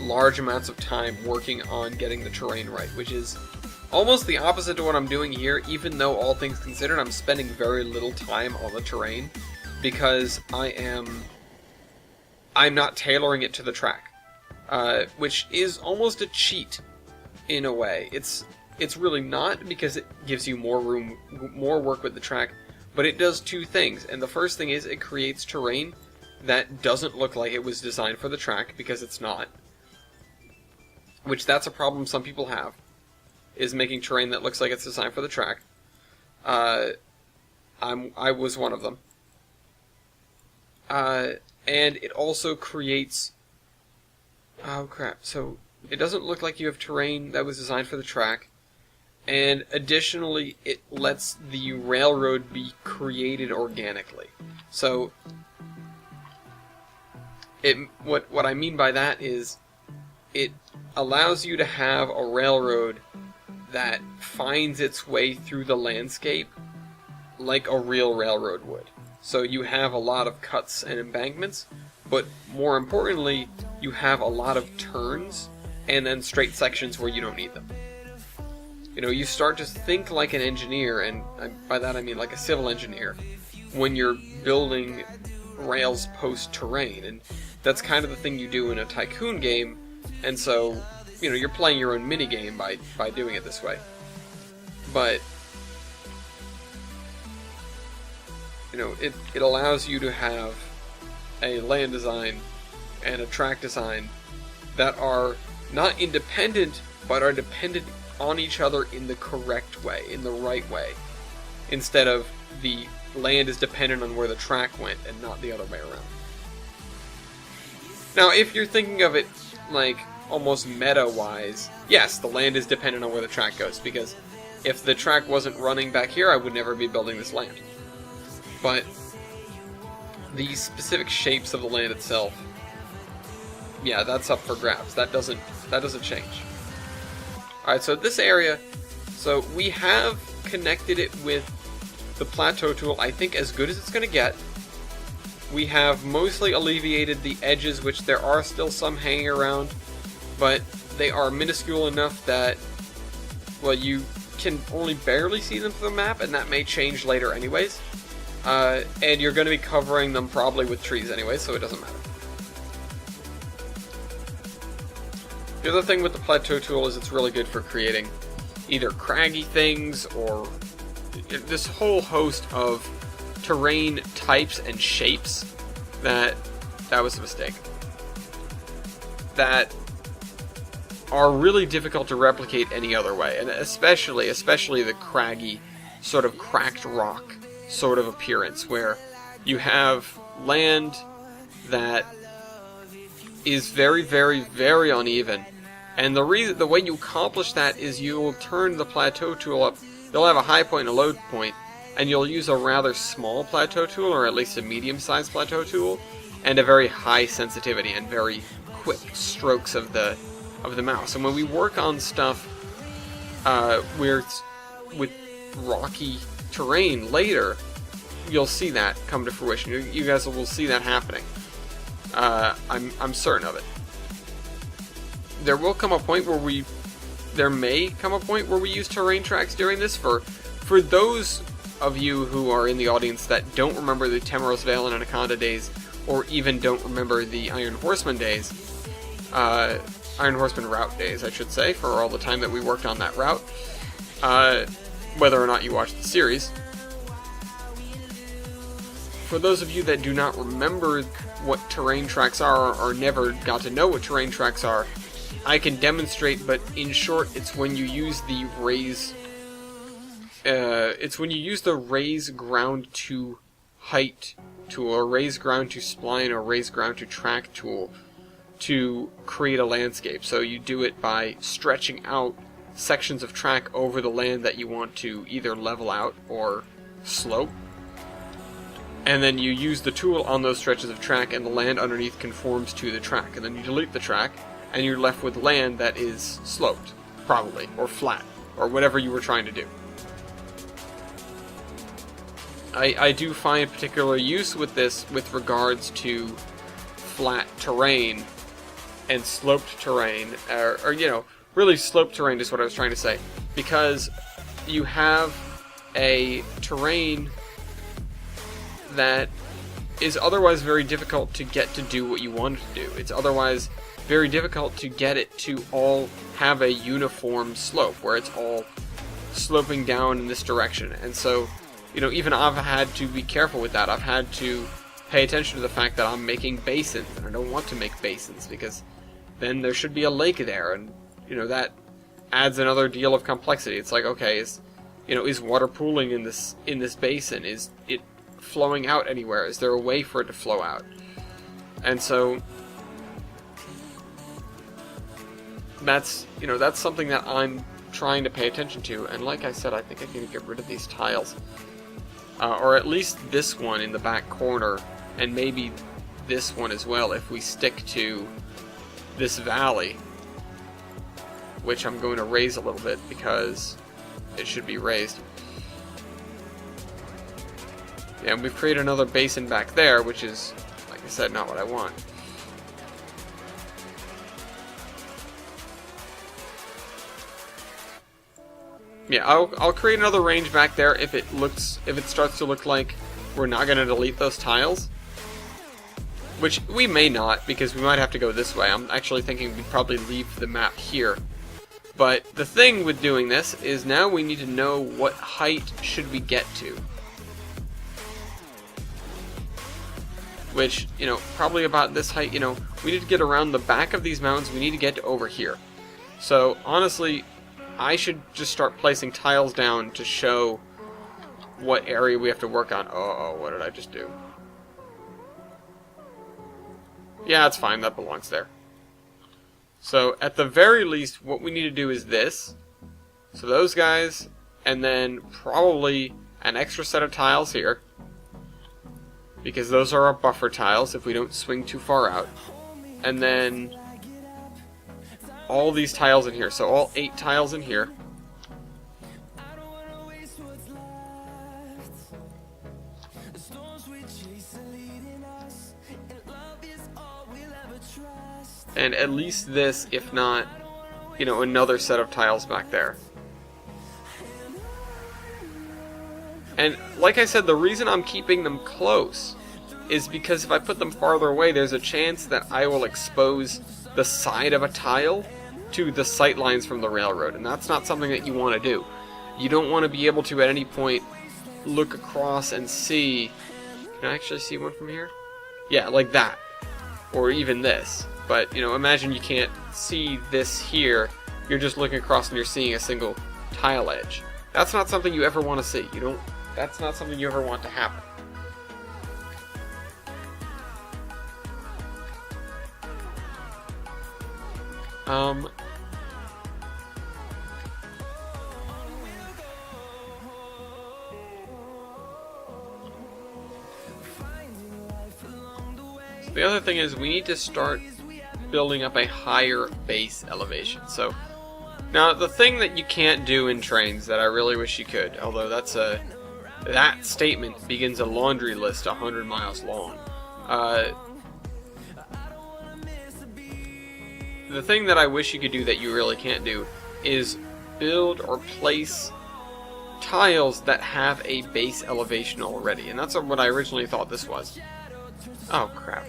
large amounts of time working on getting the terrain right, which is almost the opposite to what I'm doing here, even though all things considered, I'm spending very little time on the terrain, because I'm not tailoring it to the track, which is almost a cheat in a way. It's really not, because it gives you more room, more work with the track, but it does two things. And the first thing is it creates terrain that doesn't look like it was designed for the track, because it's not. Which, that's a problem some people have, is making terrain that looks like it's designed for the track. I was one of them. And it also creates... Oh crap, so it doesn't look like you have terrain that was designed for the track, and additionally it lets the railroad be created organically. So what I mean by that is it allows you to have a railroad that finds its way through the landscape like a real railroad would. So you have a lot of cuts and embankments, but more importantly, you have a lot of turns and then straight sections where you don't need them. You start to think like an engineer, and by that I mean like a civil engineer, when you're building rails post-terrain, and that's kind of the thing you do in a tycoon game, and so, you're playing your own mini-game by doing it this way. But, it allows you to have a land design and a track design that are not independent, but are dependent on each other in the correct way, in the right way, instead of the land is dependent on where the track went and not the other way around. Now, if you're thinking of it like almost meta-wise, yes, the land is dependent on where the track goes, because if the track wasn't running back here, I would never be building this land. But the specific shapes of the land itself, yeah, that's up for grabs. That doesn't change. Alright, so this area, so we have connected it with the plateau tool, I think, as good as it's going to get. We have mostly alleviated the edges, which there are still some hanging around, but they are minuscule enough that, well, you can only barely see them through the map, and that may change later anyways. And you're going to be covering them probably with trees anyway, so it doesn't matter. The other thing with the plateau tool is it's really good for creating either craggy things or this whole host of terrain types and shapes that was a mistake. That are really difficult to replicate any other way, and especially the craggy, sort of cracked rock sort of appearance, where you have land that is very, very, very uneven, and the way you accomplish that is you'll turn the plateau tool up. You'll have a high point and a low point, and you'll use a rather small plateau tool, or at least a medium-sized plateau tool, and a very high sensitivity and very quick strokes of the mouse. And when we work on stuff where it's with rocky terrain later, you'll see that come to fruition. You guys will see that happening. I'm certain of it. There may come a point where we use terrain tracks during this. For those of you who are in the audience that don't remember the Temeros Vale and Anaconda days, or even don't remember the Iron Horseman days, Iron Horseman route days, I should say, for all the time that we worked on that route, whether or not you watched the series. For those of you that do not remember what terrain tracks are, or never got to know what terrain tracks are, I can demonstrate, but in short, it's when you use the raise ground to height tool, or raise ground to spline, or raise ground to track tool to create a landscape. So you do it by stretching out sections of track over the land that you want to either level out or slope. And then you use the tool on those stretches of track, and the land underneath conforms to the track. And then you delete the track, and you're left with land that is sloped, probably, or flat, or whatever you were trying to do. I do find particular use with this with regards to flat terrain and sloped terrain, or you know, really sloped terrain is what I was trying to say, because you have a terrain that is otherwise very difficult to get to do what you want it to do. It's otherwise very difficult to get it to all have a uniform slope, where it's all sloping down in this direction. And so, you know, even I've had to be careful with that. I've had to pay attention to the fact that I'm making basins, and I don't want to make basins, because then there should be a lake there, and, you know, that adds another deal of complexity. It's like, okay, is water pooling in this basin? Is it flowing out anywhere? Is there a way for it to flow out? And so that's something that I'm trying to pay attention to. And like I said, I think I can get rid of these tiles, or at least this one in the back corner, and maybe this one as well, if we stick to this valley, which I'm going to raise a little bit because it should be raised. Yeah, and we've created another basin back there, which is, like I said, not what I want. Yeah, I'll create another range back there if it starts to look like we're not going to delete those tiles. Which we may not, because we might have to go this way. I'm actually thinking we'd probably leave the map here. But the thing with doing this is now we need to know what height should we get to. which, you know, probably about this height. You know, we need to get around the back of these mountains. We need to get to over here. So, honestly, I should just start placing tiles down to show what area we have to work on. Oh, what did I just do? Yeah, it's fine. That belongs there. So, at the very least, what we need to do is this. So those guys, and then probably an extra set of tiles here. Because those are our buffer tiles if we don't swing too far out. And then all these tiles in here. So all 8 tiles in here. And at least this, if not, you know, another set of tiles back there. And like I said, the reason I'm keeping them close is because if I put them farther away, there's a chance that I will expose the side of a tile to the sight lines from the railroad, and that's not something that you want to do. You don't want to be able to at any point look across and see. Can I actually see one from here? Yeah, like that. Or even this. But, you know, imagine you can't see this here. You're just looking across and you're seeing a single tile edge. That's not something you ever want to see. That's not something you ever want to happen. So the other thing is we need to start building up a higher base elevation. So now the thing that you can't do in trains that I really wish you could, although that statement begins a laundry list 100 miles long. The thing that I wish you could do that you really can't do is build or place tiles that have a base elevation already. And that's what I originally thought this was. Oh, crap.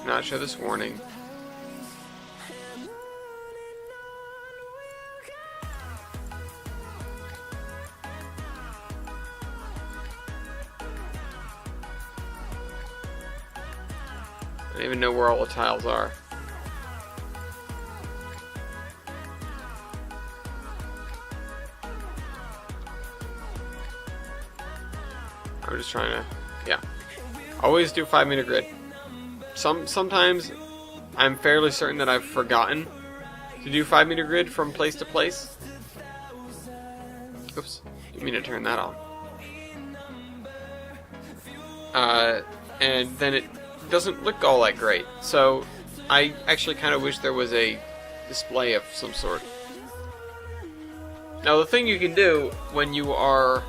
Not show this warning. I don't even know where all the tiles are. I'm just trying to, yeah. Always do 5-meter grid. Sometimes I'm fairly certain that I've forgotten to do 5-meter grid from place to place. Oops, didn't mean to turn that on. And then it doesn't look all that great. So I actually kind of wish there was a display of some sort. Now the thing you can do when you are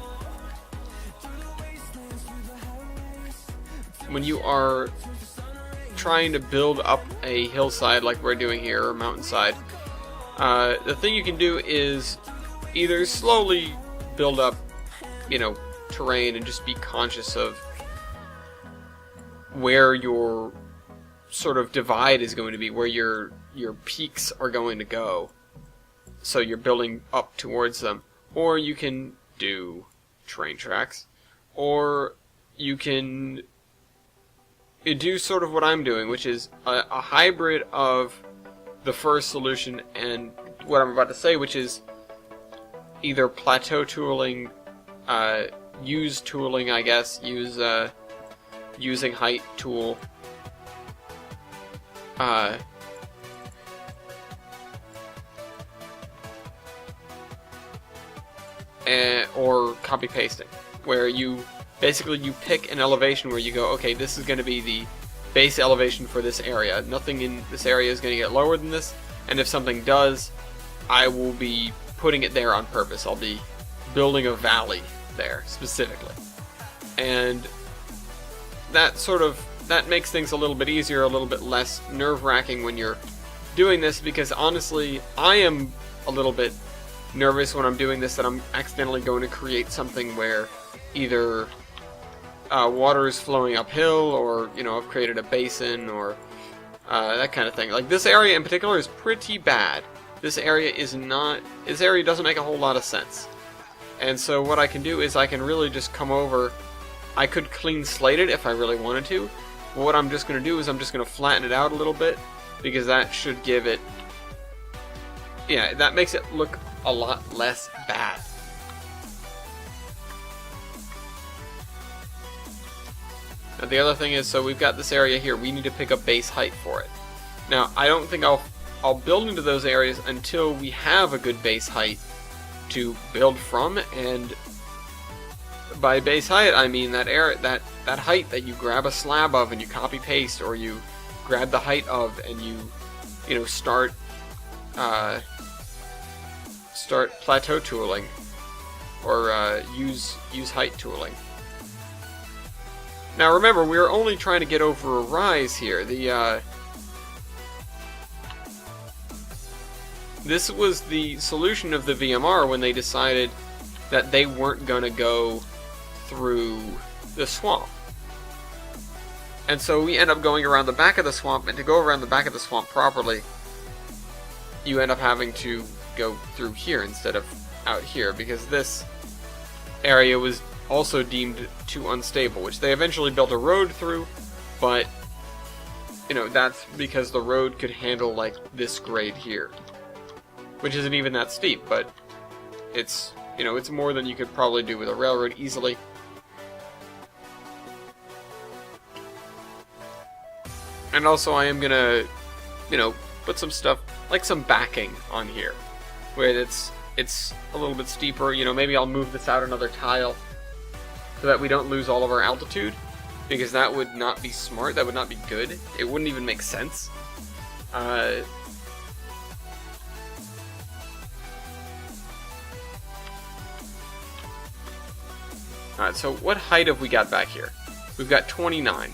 trying to build up a hillside like we're doing here, or mountainside, the thing you can do is either slowly build up, you know, terrain and just be conscious of where your sort of divide is going to be, where your peaks are going to go, so you're building up towards them. Or you can do train tracks, or you can do sort of what I'm doing, which is a hybrid of the first solution and what I'm about to say, which is either plateau tooling, use tooling, I guess, using height tool, or copy pasting, where you basically you pick an elevation where you go, okay, this is going to be the base elevation for this area. Nothing in this area is going to get lower than this, and if something does, I will be putting it there on purpose. I'll be building a valley there specifically. And that makes things a little bit easier, a little bit less nerve-wracking when you're doing this, because honestly, I am a little bit nervous when I'm doing this that I'm accidentally going to create something where either water is flowing uphill, or, you know, I've created a basin, or that kind of thing. Like, this area in particular is pretty bad. This area doesn't make a whole lot of sense. And so what I can do is I can really just come over. I could clean slate it if I really wanted to. But what I'm just going to do is I'm just going to flatten it out a little bit, because that should give it, yeah, that makes it look a lot less bad. Now the other thing is, so we've got this area here, we need to pick a base height for it. Now I don't think I'll build into those areas until we have a good base height to build from, and by base height I mean that that height that you grab a slab of and you copy paste, or you grab the height of and you know, start plateau tooling, or use height tooling. Now remember, we're only trying to get over a rise here. This was the solution of the VMR when they decided that they weren't going to go through the swamp. And so we end up going around the back of the swamp, and to go around the back of the swamp properly, you end up having to go through here instead of out here, because this area was also deemed too unstable, which they eventually built a road through, but, you know, that's because the road could handle, like, this grade here. Which isn't even that steep, but it's, you know, it's more than you could probably do with a railroad easily. And also I am gonna, you know, put some stuff, like some backing on here, where it's a little bit steeper. You know, maybe I'll move this out another tile so that we don't lose all of our altitude, because that would not be smart, that would not be good, it wouldn't even make sense. Alright, so what height have we got back here? We've got 29.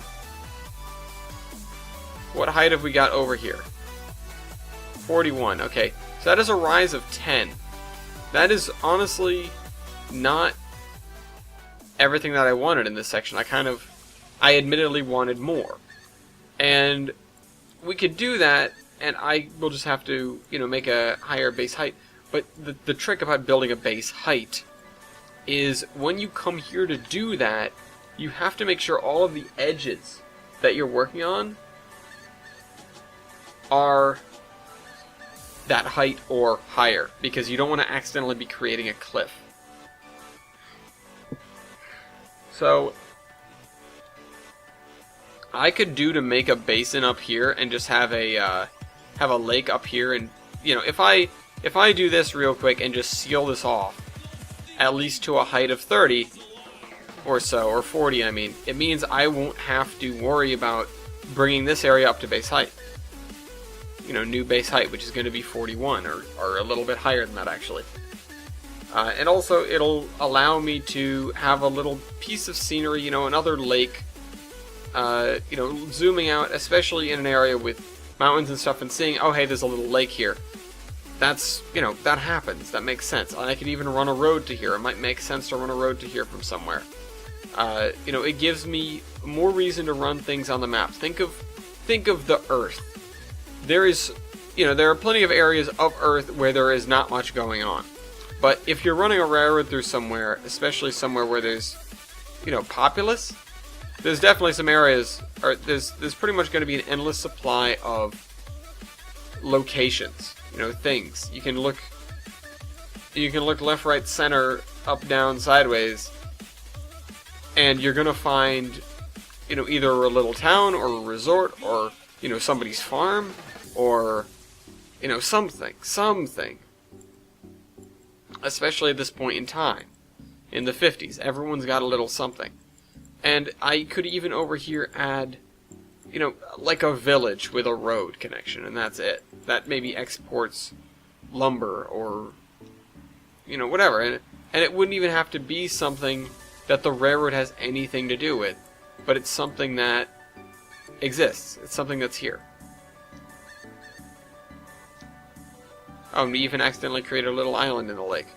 What height have we got over here? 41, okay. So that is a rise of 10. That is honestly not everything that I wanted in this section. I admittedly wanted more. And we could do that, and I will just have to, you know, make a higher base height. But the trick about building a base height is when you come here to do that, you have to make sure all of the edges that you're working on are that height or higher, because you don't want to accidentally be creating a cliff. So I could do to make a basin up here and just have a lake up here, and you know, if I do this real quick and just seal this off at least to a height of 30 or so, or 40 I mean, it means I won't have to worry about bringing this area up to base height. You know, new base height, which is going to be 41, or a little bit higher than that actually. And also it'll allow me to have a little piece of scenery, you know, another lake, you know, zooming out, especially in an area with mountains and stuff, and seeing, oh hey, there's a little lake here. That's, you know, that happens, that makes sense. And I could even run a road to here. It might make sense to run a road to here from somewhere. You know, it gives me more reason to run things on the map. Think of the Earth. There is, you know, there are plenty of areas of Earth where there is not much going on. But if you're running a railroad through somewhere, especially somewhere where there's, you know, populace, there's definitely some areas, or there's pretty much going to be an endless supply of locations, you know, things. You can look left, right, center, up, down, sideways, and you're going to find, you know, either a little town or a resort, or, you know, somebody's farm, or, you know, something. Especially at this point in time. In the 50s, everyone's got a little something. And I could even over here add, you know, like a village with a road connection, and that's it. That maybe exports lumber or, you know, whatever. And it wouldn't even have to be something that the railroad has anything to do with, but it's something that exists. It's something that's here. Oh, and we even accidentally created a little island in the lake.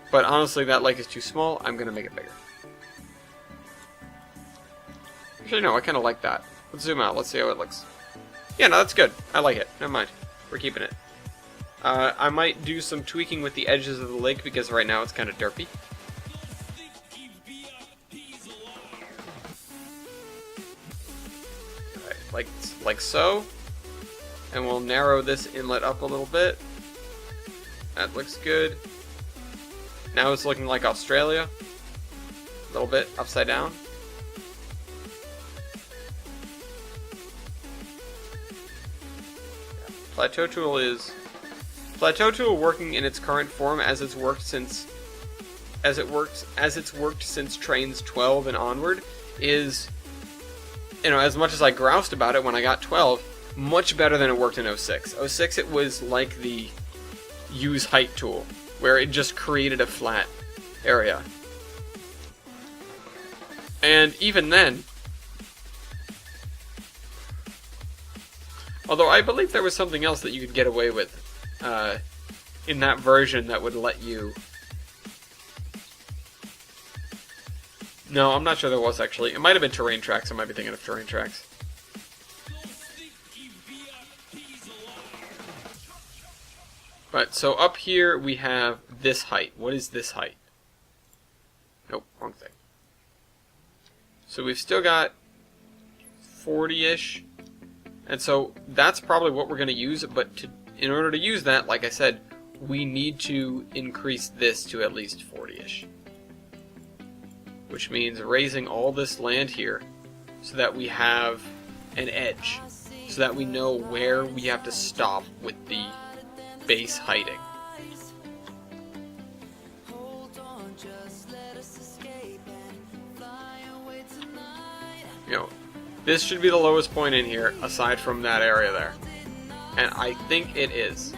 But honestly, that lake is too small. I'm going to make it bigger. Actually, no, I kind of like that. Let's zoom out. Let's see how it looks. Yeah, no, that's good. I like it. Never mind. We're keeping it. I might do some tweaking with the edges of the lake because right now it's kind of derpy. Alright, like so. And we'll narrow this inlet up a little bit. That looks good. Now it's looking like Australia. A little bit upside down. Plateau tool working in its current form as it's worked since trains 12 and onward is, you know, as much as I groused about it when I got 12, much better than it worked in 06. 06 it was like the use height tool, where it just created a flat area. And even then, although I believe there was something else that you could get away with in that version that would let you... No, I'm not sure there was actually. It might have been terrain tracks. I might be thinking of terrain tracks. But so up here we have this height. What is this height? Nope, wrong thing. So we've still got 40-ish. And so that's probably what we're going to use, but in order to use that, like I said, we need to increase this to at least 40-ish. Which means raising all this land here so that we have an edge, so that we know where we have to stop with the base heighting. You know, this should be the lowest point in here, aside from that area there. And I think it is.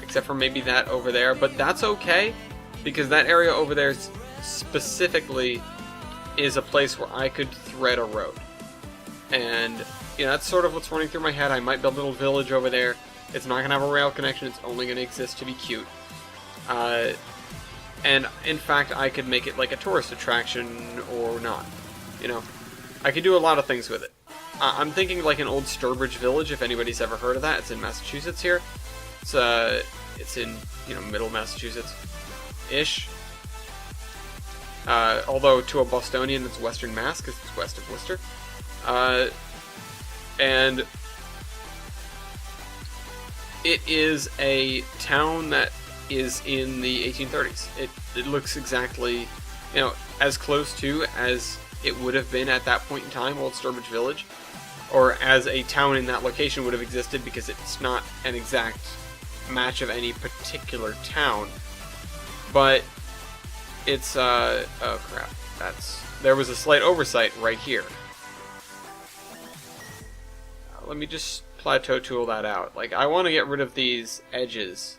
Except for maybe that over there, but that's okay, because that area over there specifically is a place where I could thread a road. And, you know, that's sort of what's running through my head. I might build a little village over there. It's not going to have a rail connection, it's only going to exist to be cute. And, in fact, I could make it like a tourist attraction or not. You know, I could do a lot of things with it. I'm thinking like an old Sturbridge Village, if anybody's ever heard of that. It's in Massachusetts here. It's in, you know, middle Massachusetts-ish. Although to a Bostonian it's Western Mass, because it's west of Worcester. And it is a town that is in the 1830s. It looks exactly, you know, as close to as it would have been at that point in time, Old Sturbridge Village, or as a town in that location would have existed, because it's not an exact match of any particular town, but it's, oh crap, there was a slight oversight right here. Let me just plateau tool that out. Like, I want to get rid of these edges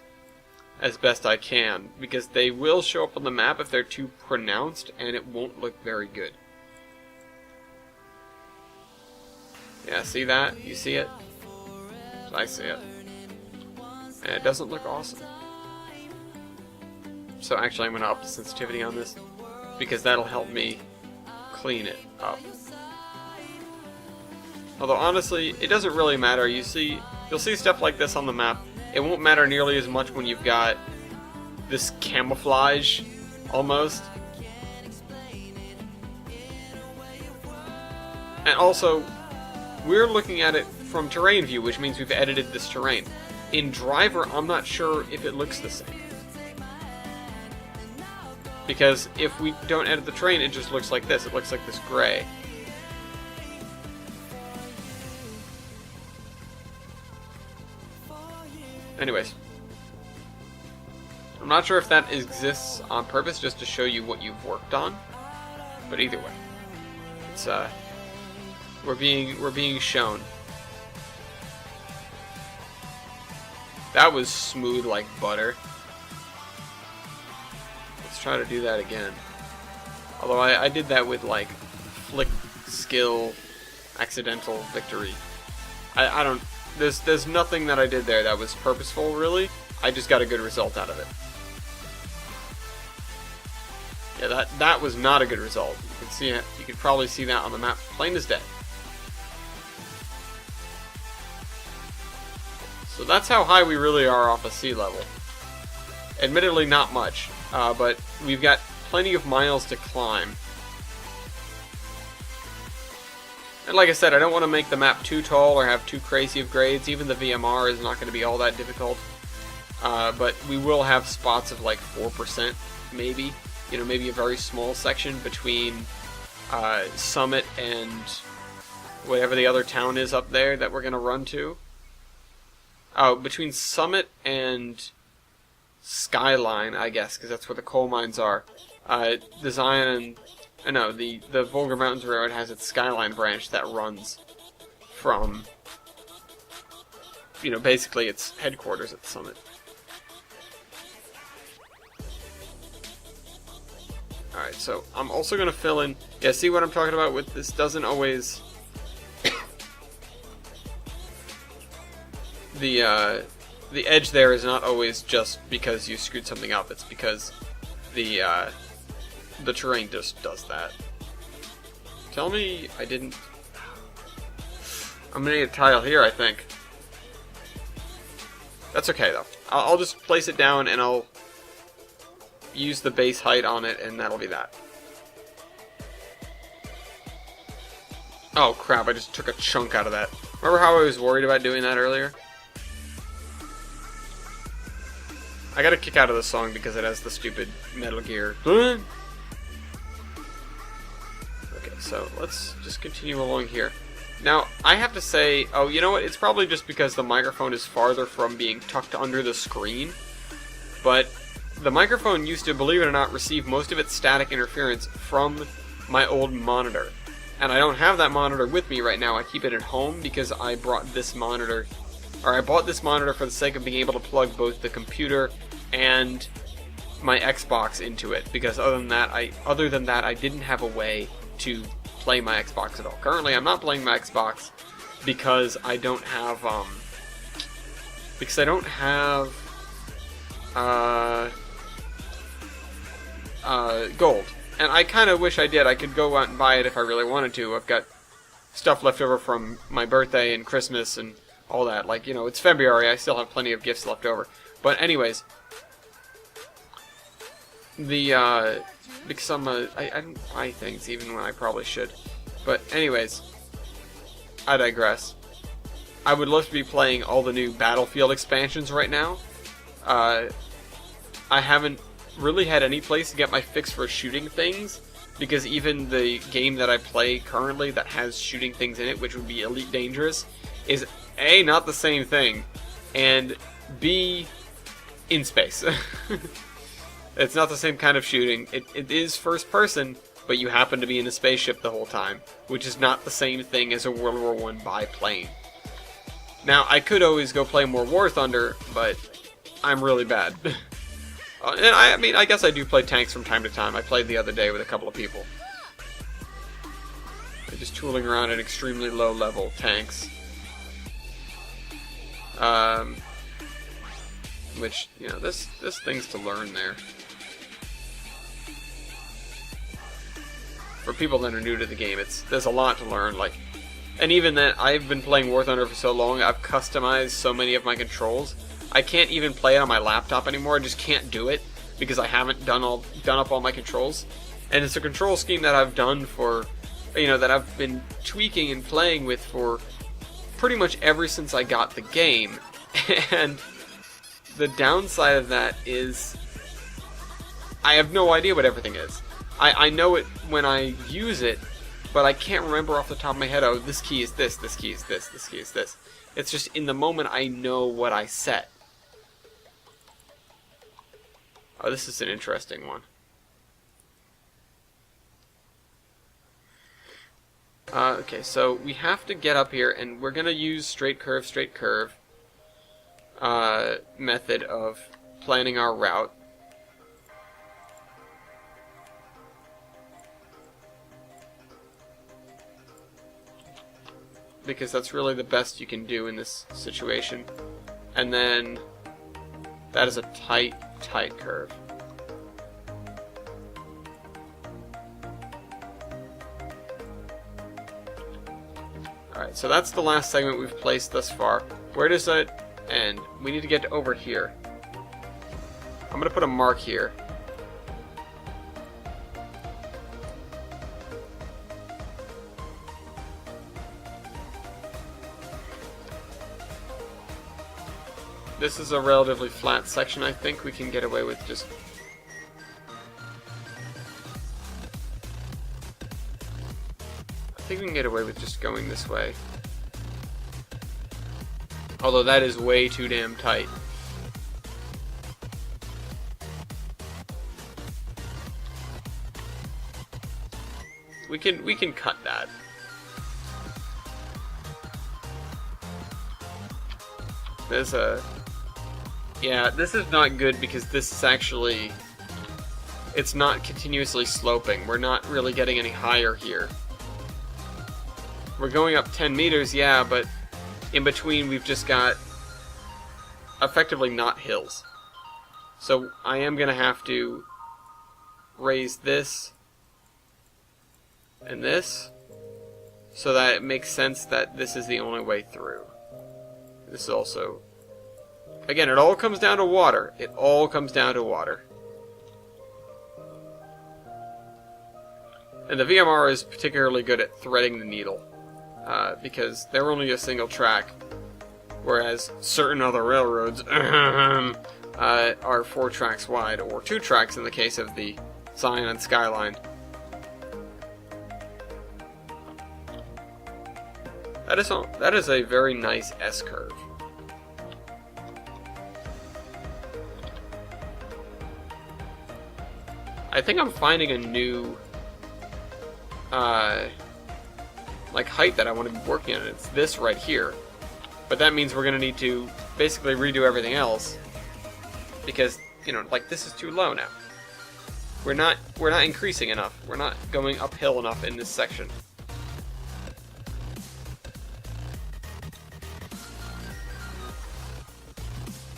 as best I can, because they will show up on the map if they're too pronounced, and it won't look very good. Yeah, see that? You see it? I see it. And it doesn't look awesome. So actually I'm going to up the sensitivity on this, because that'll help me clean it up. Although honestly, it doesn't really matter. You'll see stuff like this on the map. It won't matter nearly as much when you've got this camouflage, almost. And also, we're looking at it from terrain view, which means we've edited this terrain. In Driver, I'm not sure if it looks the same. Because if we don't edit the terrain, it just looks like this. It looks like this gray. Anyways. I'm not sure if that exists on purpose, just to show you what you've worked on. But either way. It's, we're being shown. That was smooth like butter. Let's try to do that again. Although I did that with like flick skill accidental victory. I don't, there's nothing that I did there that was purposeful really. I just got a good result out of it. Yeah, that was not a good result. You can see it, you could probably see that on the map plain as day. So that's how high we really are off of sea level. Admittedly, not much, but we've got plenty of miles to climb. And like I said, I don't want to make the map too tall or have too crazy of grades. Even the VMR is not going to be all that difficult. But we will have spots of like 4%, maybe. You know, maybe a very small section between Summit and whatever the other town is up there that we're going to run to. Oh, between Summit and Skyline, I guess, because that's where the coal mines are. The Zion and... no, the Volga Mountains Railroad has its Skyline branch that runs from, you know, basically its headquarters at the Summit. Alright, so I'm also going to fill in... Yeah, see what I'm talking about with this doesn't always... the edge there is not always just because you screwed something up. It's because the terrain just does that. Tell me I didn't... I'm going to need a tile here, I think. That's okay, though. I'll just place it down and I'll use the base height on it, and that'll be that. Oh, crap, I just took a chunk out of that. Remember how I was worried about doing that earlier? I got a kick out of the song because it has the stupid Metal Gear. Okay, so let's just continue along here. Now, I have to say, oh, you know what? It's probably just because the microphone is farther from being tucked under the screen. But the microphone used to, believe it or not, receive most of its static interference from my old monitor. And I don't have that monitor with me right now. I keep it at home because I brought this monitor, or I bought this monitor for the sake of being able to plug both the computer and my Xbox into it. Because other than that, I didn't have a way to play my Xbox at all. Currently, I'm not playing my Xbox because I don't have gold. And I kind of wish I did. I could go out and buy it if I really wanted to. I've got stuff left over from my birthday and Christmas and all that. Like, you know, it's February. I still have plenty of gifts left over. But anyways, because I don't buy things even when I probably should. But anyways, I digress. I would love to be playing all the new Battlefield expansions right now. I haven't really had any place to get my fix for shooting things, because even the game that I play currently that has shooting things in it, which would be Elite Dangerous, is A, not the same thing, and B, in space. It's not the same kind of shooting. It is first person, but you happen to be in a spaceship the whole time, which is not the same thing as a World War I biplane. Now, I could always go play more War Thunder, but I'm really bad. And I mean, I guess I do play tanks from time to time. I played the other day with a couple of people. They're just tooling around at extremely low level tanks. Which, you know, there's things to learn there. For people that are new to the game, there's a lot to learn. Like, and even then, I've been playing War Thunder for so long, I've customized so many of my controls. I can't even play it on my laptop anymore. I just can't do it because I haven't done up all my controls. And it's a control scheme that I've done for, you know, that I've been tweaking and playing with for pretty much ever since I got the game. And the downside of that is I have no idea what everything is. I know it when I use it, but I can't remember off the top of my head, oh, this key is this key is this key is this. It's just in the moment I know what I set. Oh, this is an interesting one. Okay, so we have to get up here, and we're going to use straight curve method of planning our route. Because that's really the best you can do in this situation. And then that is a tight curve. Alright, so that's the last segment we've placed thus far. Where does it And we need to get over here. I'm gonna put a mark here. This is a relatively flat section. I think we can get away with just... I think we can get away with just going this way. Although that is way too damn tight. We can cut that. There's a... Yeah, this is not good because this is actually... It's not continuously sloping. We're not really getting any higher here. We're going up 10 meters, yeah, but in between we've just got effectively not hills. So I am going to have to raise this and this so that it makes sense that this is the only way through. This is also... Again, it all comes down to water. It all comes down to water. And the VMR is particularly good at threading the needle, because they're only a single track, whereas certain other railroads are 4 tracks wide, or 2 tracks in the case of the Zion and Skyline. That is a very nice S-curve. I think I'm finding a new like height that I want to be working on. It's this right here, but that means we're gonna need to basically redo everything else because, you know, like, this is too low now. We're not increasing enough. We're not going uphill enough in this section.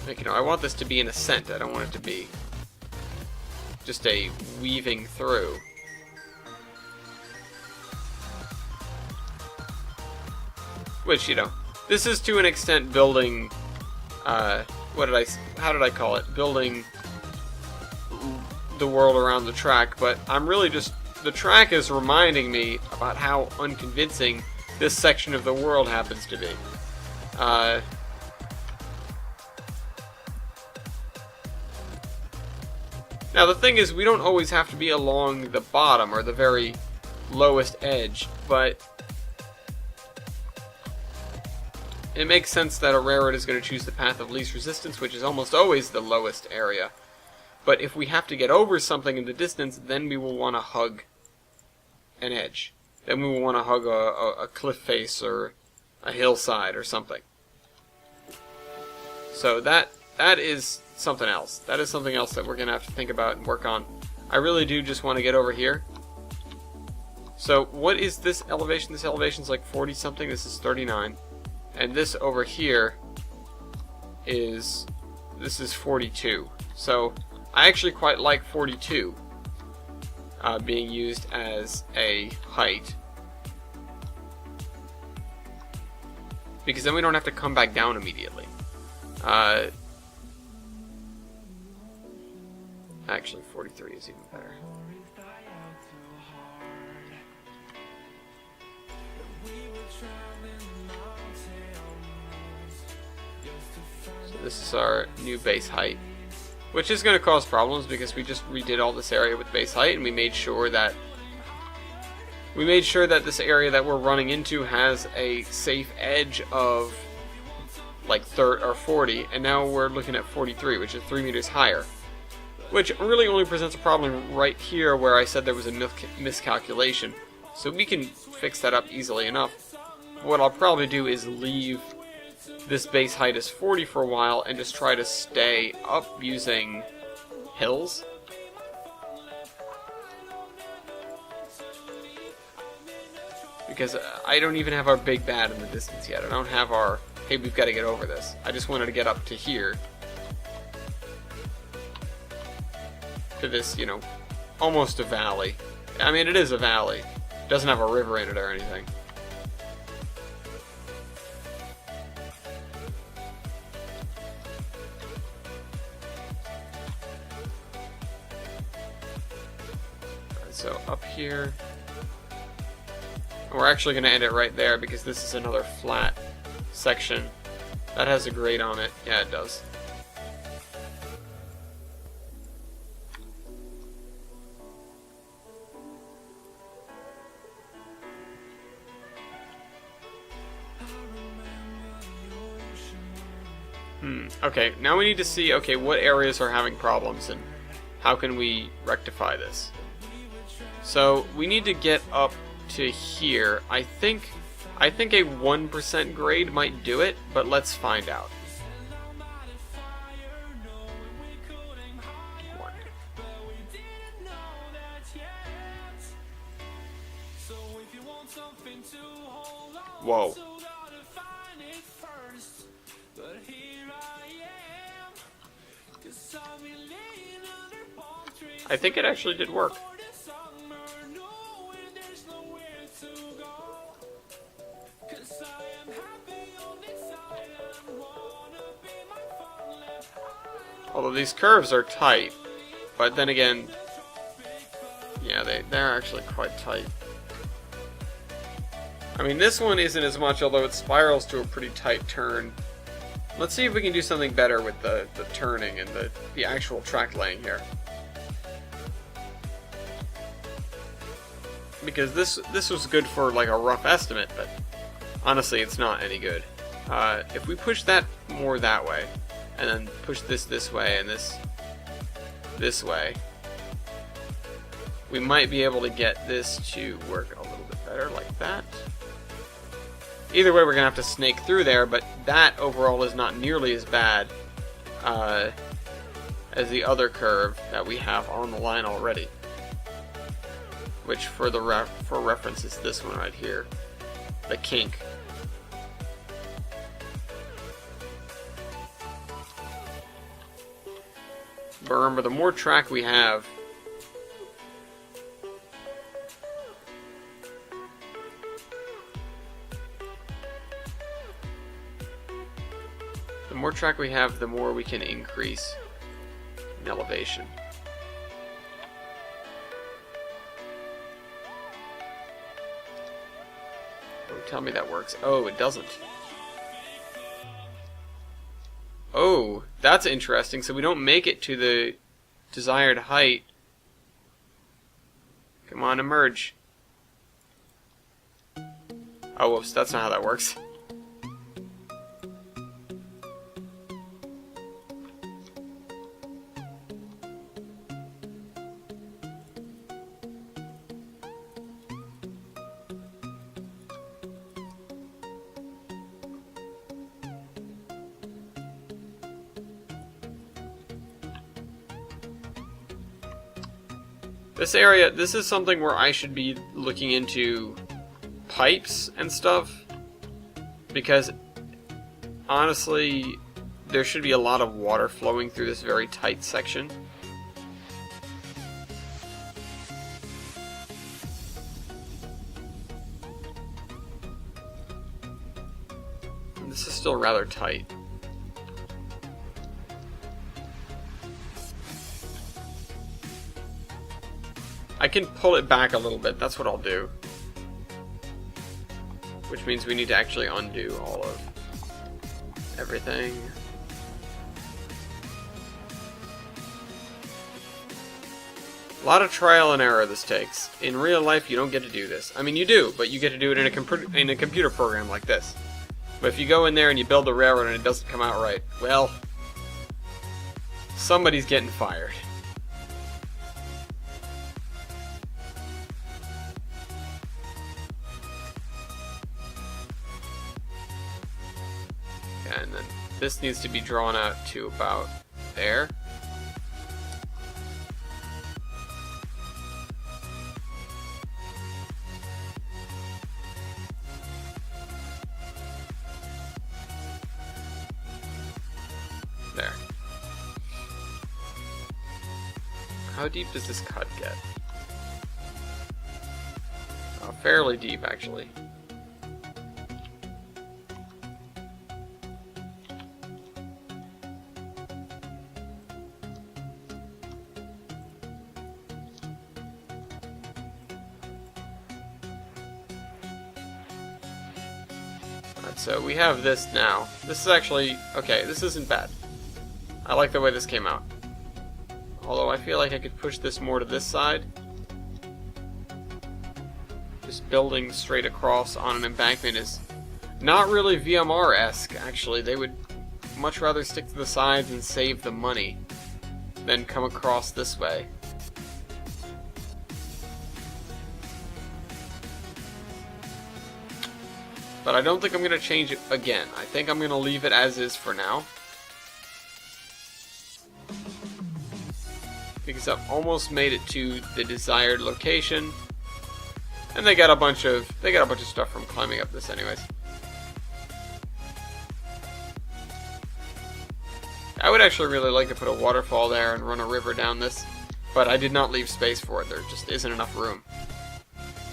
Like, you know, I want this to be an ascent. I don't want it to be just a weaving through. Which, you know, this is to an extent building, how did I call it? Building the world around the track, but I'm really just, the track is reminding me about how unconvincing this section of the world happens to be. Now the thing is, we don't always have to be along the bottom or the very lowest edge, but it makes sense that a railroad is going to choose the path of least resistance, which is almost always the lowest area. But if we have to get over something in the distance, then we will want to hug an edge. Then we will want to hug a cliff face or a hillside or something. So that is something else. That is something else that we're going to have to think about and work on. I really do just want to get over here. So what is this elevation? This elevation is like 40 something. This is 39. And this over here is 42. So I actually quite like 42 being used as a height, because then we don't have to come back down immediately. Actually, 43 is even better. So this is our new base height, which is going to cause problems because we just redid all this area with base height, and we made sure that this area that we're running into has a safe edge of like 30 or 40, and now we're looking at 43, which is 3 meters higher. Which really only presents a problem right here where I said there was a miscalculation. So we can fix that up easily enough. What I'll probably do is leave this base height as 40 for a while and just try to stay up using hills. Because I don't even have our big bad in the distance yet. I don't have our, hey, we've got to get over this. I just wanted to get up to here. To this, you know, almost a valley. I mean, it is a valley. It doesn't have a river in it or anything. here. We're actually going to end it right there because this is another flat section. That has a grade on it. Yeah, it does. Okay, now we need to see, okay, what areas are having problems and how can we rectify this? So, we need to get up to here. I think a 1% grade might do it, but let's find out. Whoa. I think it actually did work. Although these curves are tight, but then again, yeah, they're actually quite tight. I mean, this one isn't as much, although it spirals to a pretty tight turn. Let's see if we can do something better with the turning and the actual track laying here. Because this was good for like a rough estimate, but honestly it's not any good. If we push that more that way, and then push this way and this way, we might be able to get this to work a little bit better like that. Either way, we're going to have to snake through there, but that overall is not nearly as bad as the other curve that we have on the line already. Which, for reference, is this one right here, the kink. But remember, the more track we have, the more we can increase in elevation. Don't tell me that works. Oh, it doesn't. Oh, that's interesting. So we don't make it to the desired height. Come on, emerge. Oh, whoops, that's not how that works. This area, this is something where I should be looking into pipes and stuff, because honestly, there should be a lot of water flowing through this very tight section. And this is still rather tight. I can pull it back a little bit, that's what I'll do. Which means we need to actually undo all of everything. A lot of trial and error this takes. In real life, you don't get to do this. I mean, you do, but you get to do it in a computer program like this. But if you go in there and you build a railroad and it doesn't come out right, well, somebody's getting fired. And then this needs to be drawn out to about there. There. How deep does this cut get? Oh, fairly deep, actually. Right, so we have this now. This is actually, okay, this isn't bad. I like the way this came out. Although I feel like I could push this more to this side. Just building straight across on an embankment is not really VMR-esque, actually. They would much rather stick to the sides and save the money than come across this way. But I don't think I'm going to change it again. I think I'm going to leave it as is for now. Because I've almost made it to the desired location. And they got a bunch of stuff from climbing up this anyways. I would actually really like to put a waterfall there and run a river down this, but I did not leave space for it. There just isn't enough room.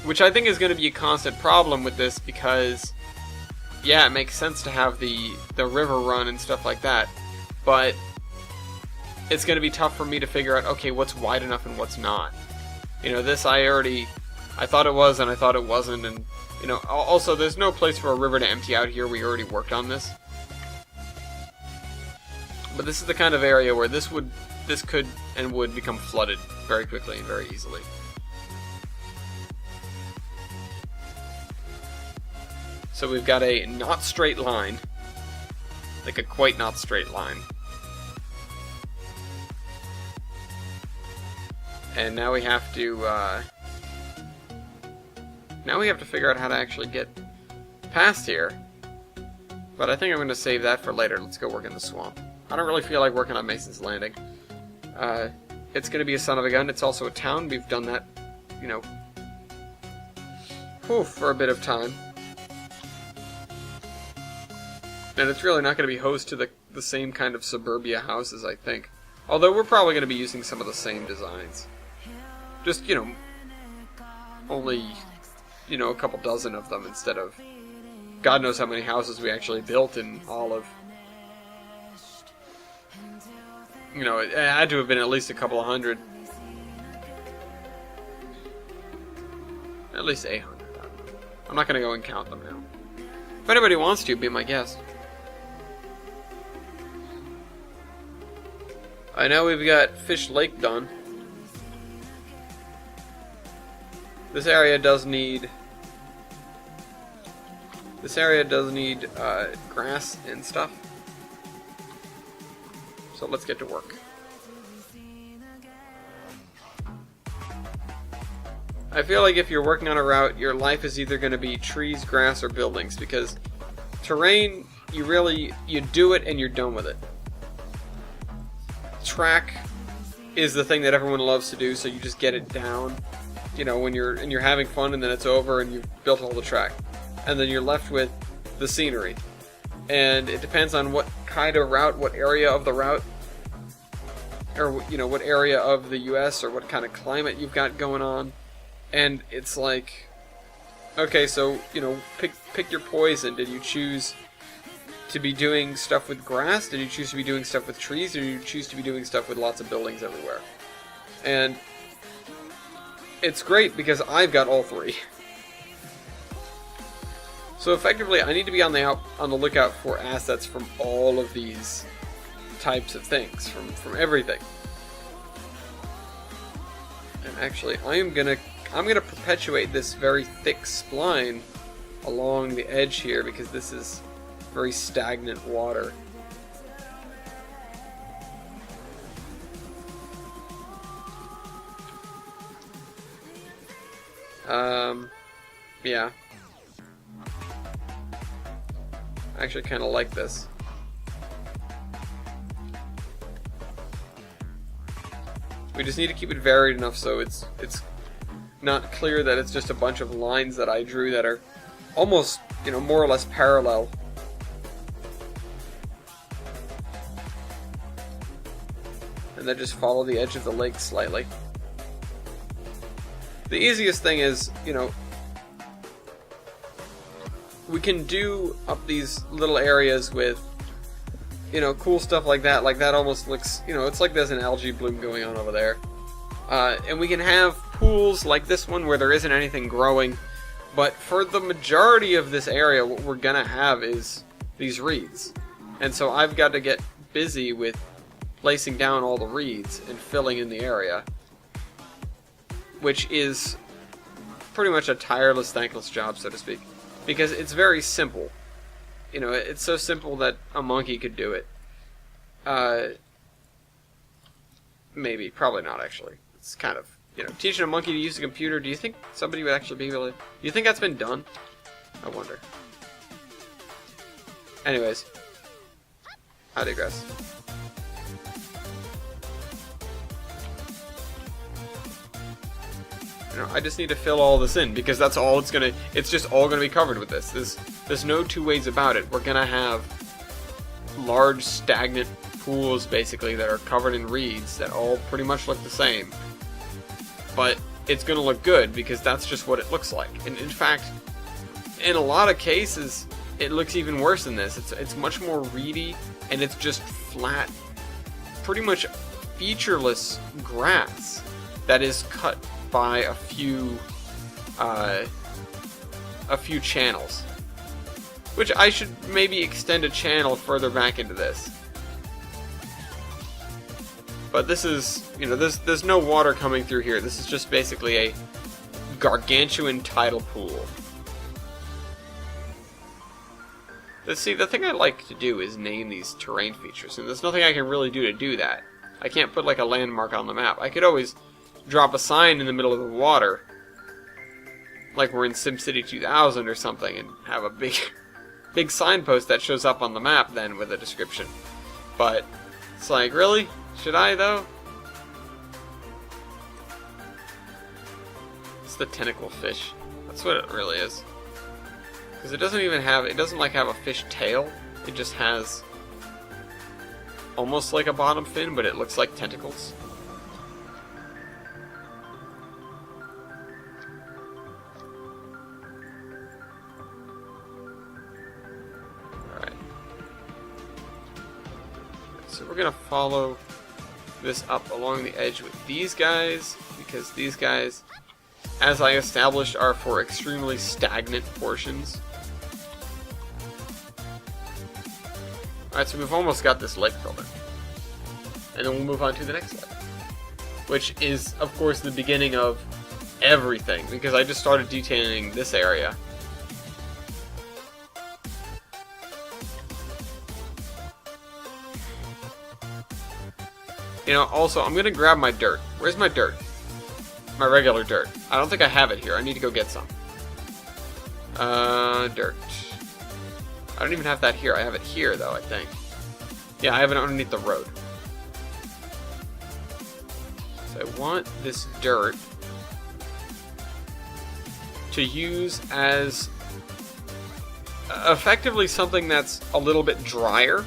Which I think is going to be a constant problem with this because, yeah, it makes sense to have the river run and stuff like that, but it's going to be tough for me to figure out, okay, what's wide enough and what's not. You know, this I thought it was and I thought it wasn't, and, you know, also there's no place for a river to empty out here. We already worked on this. But this is the kind of area where this could and would become flooded very quickly and very easily. So we've got a not straight line, like a quite not straight line. And now we have to figure out how to actually get past here. But I think I'm going to save that for later. Let's go work in the swamp. I don't really feel like working on Mason's Landing. It's going to be a son of a gun. It's also a town. We've done that, you know, for a bit of time. And it's really not going to be host to the same kind of suburbia houses, I think. Although we're probably going to be using some of the same designs. Just, you know, only, you know, a couple dozen of them instead of God knows how many houses we actually built in Olive. You know, it had to have been at least a couple of hundred. At least 800. I'm not going to go and count them now. If anybody wants to, be my guest. I know we've got Fish Lake done. This area does need grass and stuff. So let's get to work. I feel like if you're working on a route, your life is either going to be trees, grass, or buildings, because terrain, you do it and you're done with it. Track is the thing that everyone loves to do, so you just get it down, you know, when you're having fun, and then it's over and you've built all the track. And then you're left with the scenery. And it depends on what kind of route, what area of the route, or, you know, what area of the US or what kind of climate you've got going on. And it's like, okay, so, you know, pick your poison. Did you choose to be doing stuff with grass? Did you choose to be doing stuff with trees? Or did you choose to be doing stuff with lots of buildings everywhere? And it's great because I've got all three. So effectively, I need to be on the lookout for assets from all of these types of things, from everything. And actually, I'm gonna perpetuate this very thick spline along the edge here because this is very stagnant water. Yeah. I actually kind of like this. We just need to keep it varied enough so it's not clear that it's just a bunch of lines that I drew that are almost, you know, more or less parallel. And then just follow the edge of the lake slightly. The easiest thing is, you know, we can do up these little areas with, you know, cool stuff like that. Like that almost looks, you know, it's like there's an algae bloom going on over there. And we can have pools like this one where there isn't anything growing, But for the majority of this area, what we're gonna have is these reeds. And so I've got to get busy with placing down all the reeds and filling in the area, which is pretty much a tireless, thankless job, so to speak, because it's very simple. You know, it's so simple that a monkey could do it. Maybe, probably not, actually. It's kind of, you know, teaching a monkey to use a computer. Do you think somebody would actually be able to? Do you think that's been done? I wonder. Anyways, I digress. You know, I just need to fill all this in because that's all it's just all gonna be covered with this. There's no two ways about it. We're gonna have large stagnant pools basically that are covered in reeds that all pretty much look the same. But it's gonna look good because that's just what it looks like. And in fact, in a lot of cases, it looks even worse than this. It's much more reedy and it's just flat, pretty much featureless grass that is cut by a few channels, which I should maybe extend a channel further back into this. But this is, you know, there's no water coming through here. This is just basically a gargantuan tidal pool. See, the thing I like to do is name these terrain features, and there's nothing I can really do to do that. I can't put like a landmark on the map. I could always drop a sign in the middle of the water, like we're in SimCity 2000 or something, and have a big signpost that shows up on the map then with a description. But it's like, really? Should I though? It's the tentacle fish. That's what it really is. Because it doesn't like have a fish tail. It just has almost like a bottom fin, but it looks like tentacles. Alright. So we're going to follow this up along the edge with these guys, because these guys, as I established, are for extremely stagnant portions. Alright, so we've almost got this lake filled in. And then we'll move on to the next lake, which is, of course, the beginning of everything, because I just started detailing this area. You know, also, I'm going to grab my dirt. Where's my dirt? My regular dirt. I don't think I have it here. I need to go get some. Dirt. I don't even have that here. I have it here, though, I think. Yeah, I have it underneath the road. So I want this dirt to use as effectively something that's a little bit drier.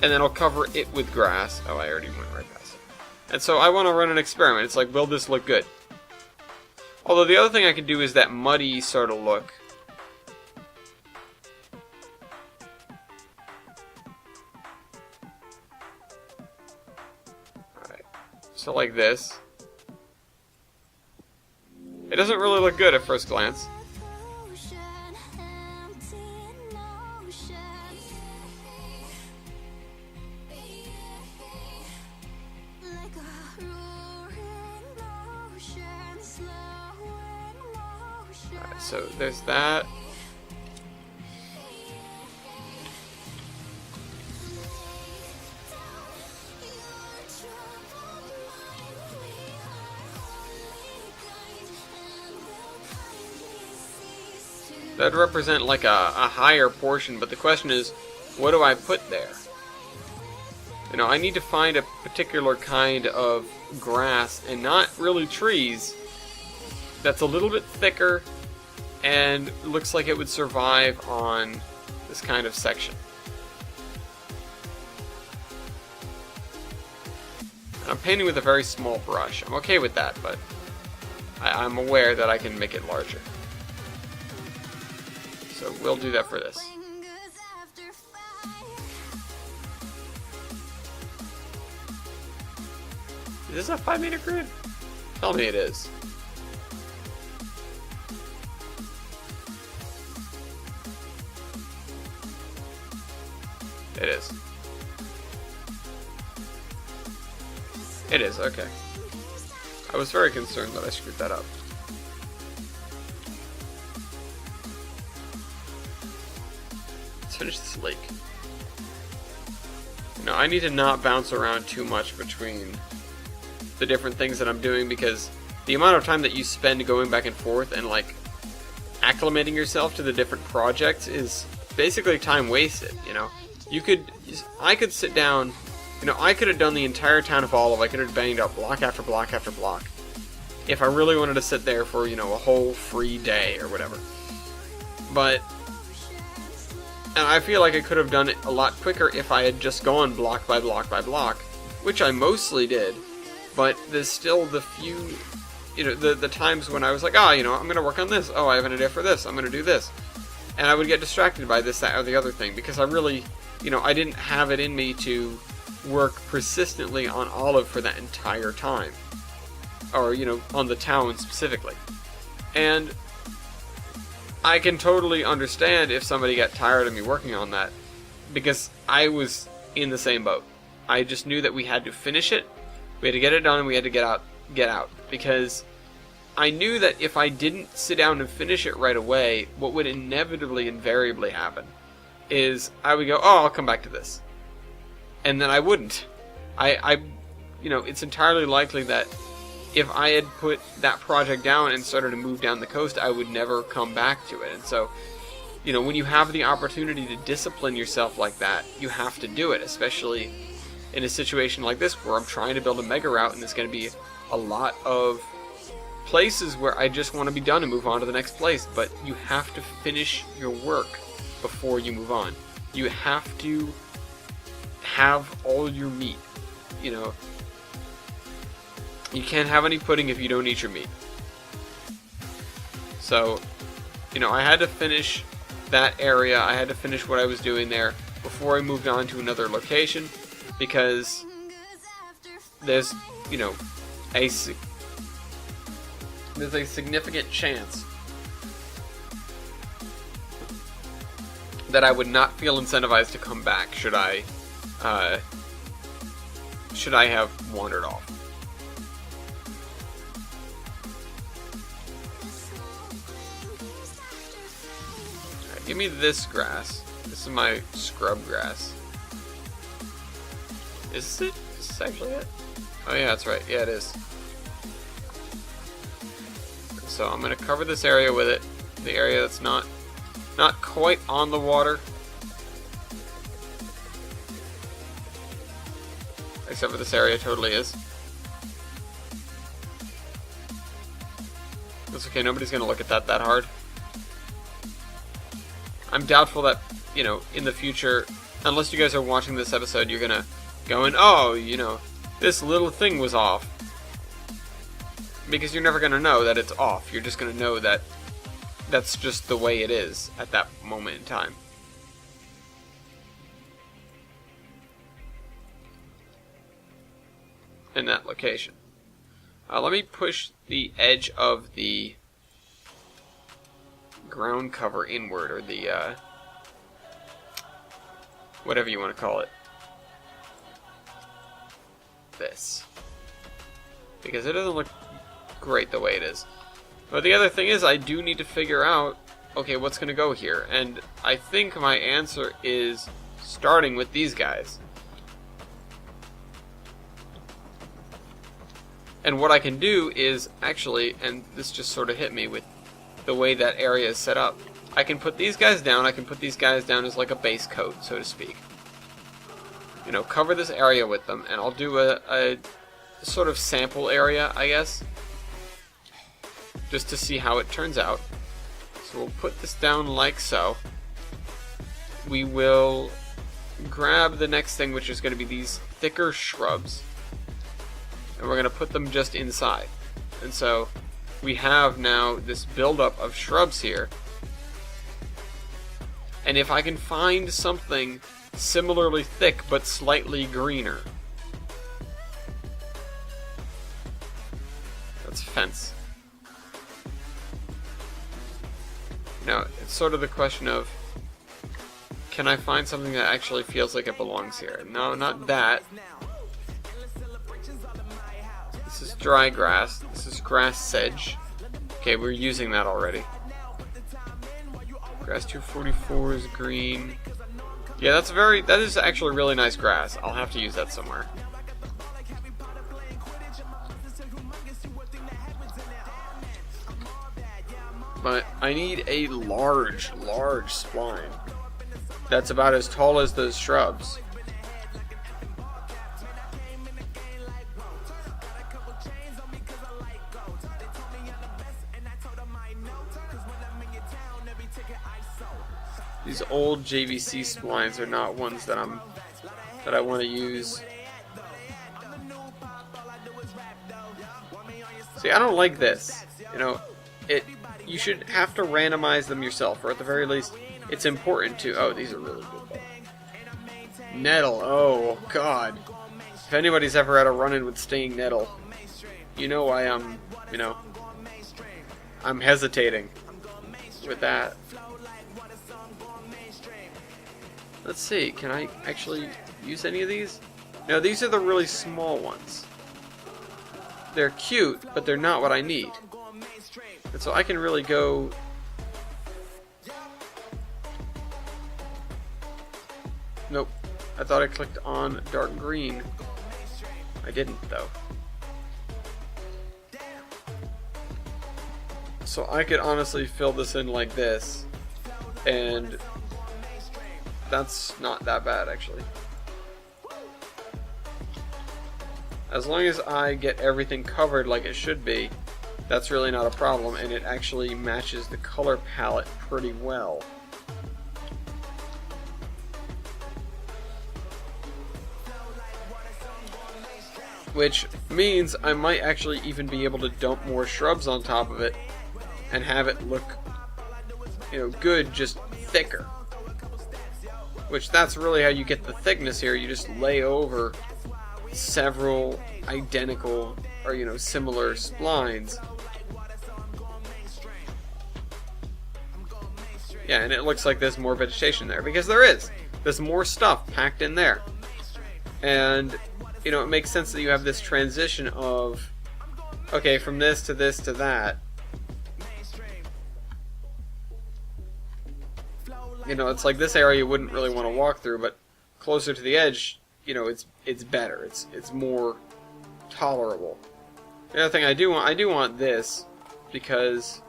And then I'll cover it with grass. Oh, I already went right past it. And so I want to run an experiment. It's like, will this look good? Although the other thing I can do is that muddy sort of look. Alright. So like this. It doesn't really look good at first glance. So there's that. That'd represent like a higher portion, but the question is, what do I put there? You know, I need to find a particular kind of grass, and not really trees, that's a little bit thicker and looks like it would survive on this kind of section. And I'm painting with a very small brush. I'm okay with that, but I'm aware that I can make it larger. So we'll do that for this. Is this a 5-meter grid? Tell me it is. It is. It is, okay. I was very concerned that I screwed that up. Let's finish this lake. No, I need to not bounce around too much between the different things that I'm doing, because the amount of time that you spend going back and forth and like acclimating yourself to the different projects is basically time wasted, you know? I could sit down, you know, I could have done the entire town of Olive, I could have banged out block after block after block, if I really wanted to sit there for, you know, a whole free day or whatever. But, and I feel like I could have done it a lot quicker if I had just gone block by block by block, which I mostly did, but there's still the few, you know, the times when I was like, you know, I'm going to work on this, I have an idea for this, I'm going to do this. And I would get distracted by this, that, or the other thing, because I really, you know, I didn't have it in me to work persistently on Olive for that entire time. Or, you know, on the town specifically. And I can totally understand if somebody got tired of me working on that, because I was in the same boat. I just knew that we had to finish it, we had to get it done, and we had to get out. Because I knew that if I didn't sit down and finish it right away, what would invariably happen is I would go, I'll come back to this. And then I wouldn't. You know, it's entirely likely that if I had put that project down and started to move down the coast, I would never come back to it. And so, you know, when you have the opportunity to discipline yourself like that, you have to do it, especially in a situation like this where I'm trying to build a mega route and there's going to be a lot of places where I just want to be done and move on to the next place. But you have to finish your work before you move on. You have to have all your meat, you know. You can't have any pudding if you don't eat your meat. So, you know, I had to finish that area, I had to finish what I was doing there before I moved on to another location, because there's, you know, there's a significant chance that I would not feel incentivized to come back should I have wandered off. Alright, give me this grass. This is my scrub grass. Is this it? Is this actually it? Oh yeah, that's right. Yeah, it is. So I'm going to cover this area with it. The area that's not quite on the water. Except for this area totally is. That's okay, nobody's going to look at that hard. I'm doubtful that, you know, in the future, unless you guys are watching this episode, you're going to go in, you know, this little thing was off. Because you're never going to know that it's off. You're just going to know that that's just the way it is at that moment in time. In that location. Let me push the edge of the ground cover inward, or the, whatever you want to call it. This. Because it doesn't look great the way it is. But the other thing is, I do need to figure out, okay, what's going to go here? And I think my answer is starting with these guys. And what I can do is actually, and this just sort of hit me with the way that area is set up, I can put these guys down, I can put these guys down as like a base coat, so to speak. You know, cover this area with them, and I'll do a sort of sample area, I guess, just to see how it turns out. So we'll put this down like so. We will grab the next thing, which is going to be these thicker shrubs, and we're going to put them just inside. And so we have now this buildup of shrubs here. And if I can find something similarly thick but slightly greener, that's a fence. Now, it's sort of the question of, can I find something that actually feels like it belongs here? No, not that. This is dry grass. This is grass sedge. Okay, we're using that already. Grass 244 is green. Yeah, that is actually really nice grass. I'll have to use that somewhere. But I need a large spline that's about as tall as those shrubs. These old JVC splines are not ones that I want to use. See, I don't like this. You know, you should have to randomize them yourself, or at the very least, it's important to. Oh, these are really good though. Nettle. Oh God. If anybody's ever had a run-in with stinging nettle, you know why I'm hesitating with that. Let's see, can I actually use any of these? No, these are the really small ones. They're cute, but they're not what I need. And so I can really go... Nope. I thought I clicked on dark green. I didn't, though. So I could honestly fill this in like this, and that's not that bad, actually. As long as I get everything covered like it should be, that's really not a problem, and it actually matches the color palette pretty well. Which means I might actually even be able to dump more shrubs on top of it and have it look, you know, good, just thicker. Which that's really how you get the thickness here. You just lay over several identical or, you know, similar splines. Yeah, and it looks like there's more vegetation there, because there is. There's more stuff packed in there. And, you know, it makes sense that you have this transition of, okay, from this to this to that. You know, it's like this area you wouldn't really want to walk through, but closer to the edge, you know, it's better. It's more tolerable. The other thing I do want this, because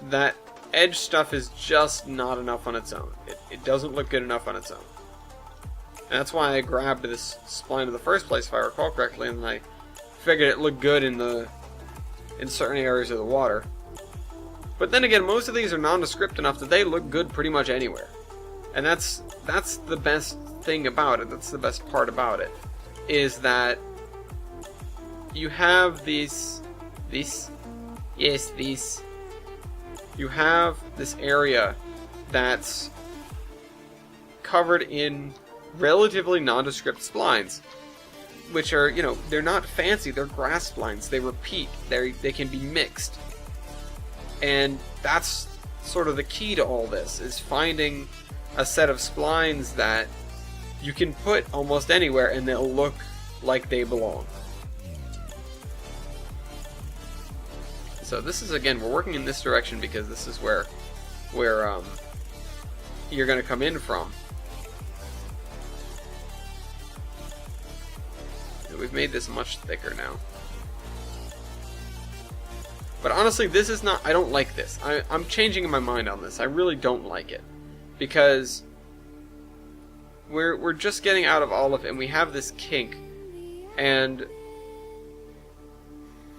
that edge stuff is just not enough on its own. It doesn't look good enough on its own. And that's why I grabbed this spline in the first place, if I recall correctly, and I figured it looked good in certain areas of the water. But then again, most of these are nondescript enough that they look good pretty much anywhere. And that's the best thing about it, that's the best part about it, is that you have these, you have this area that's covered in relatively nondescript splines, which are, you know, they're not fancy, they're grass splines, they repeat, they can be mixed. And that's sort of the key to all this, is finding a set of splines that you can put almost anywhere and they'll look like they belong. So this is, again, we're working in this direction because this is where you're going to come in from. And we've made this much thicker now. But honestly, this is not... I don't like this. I'm changing my mind on this. I really don't like it. Because we're just getting out of olive and we have this kink. And,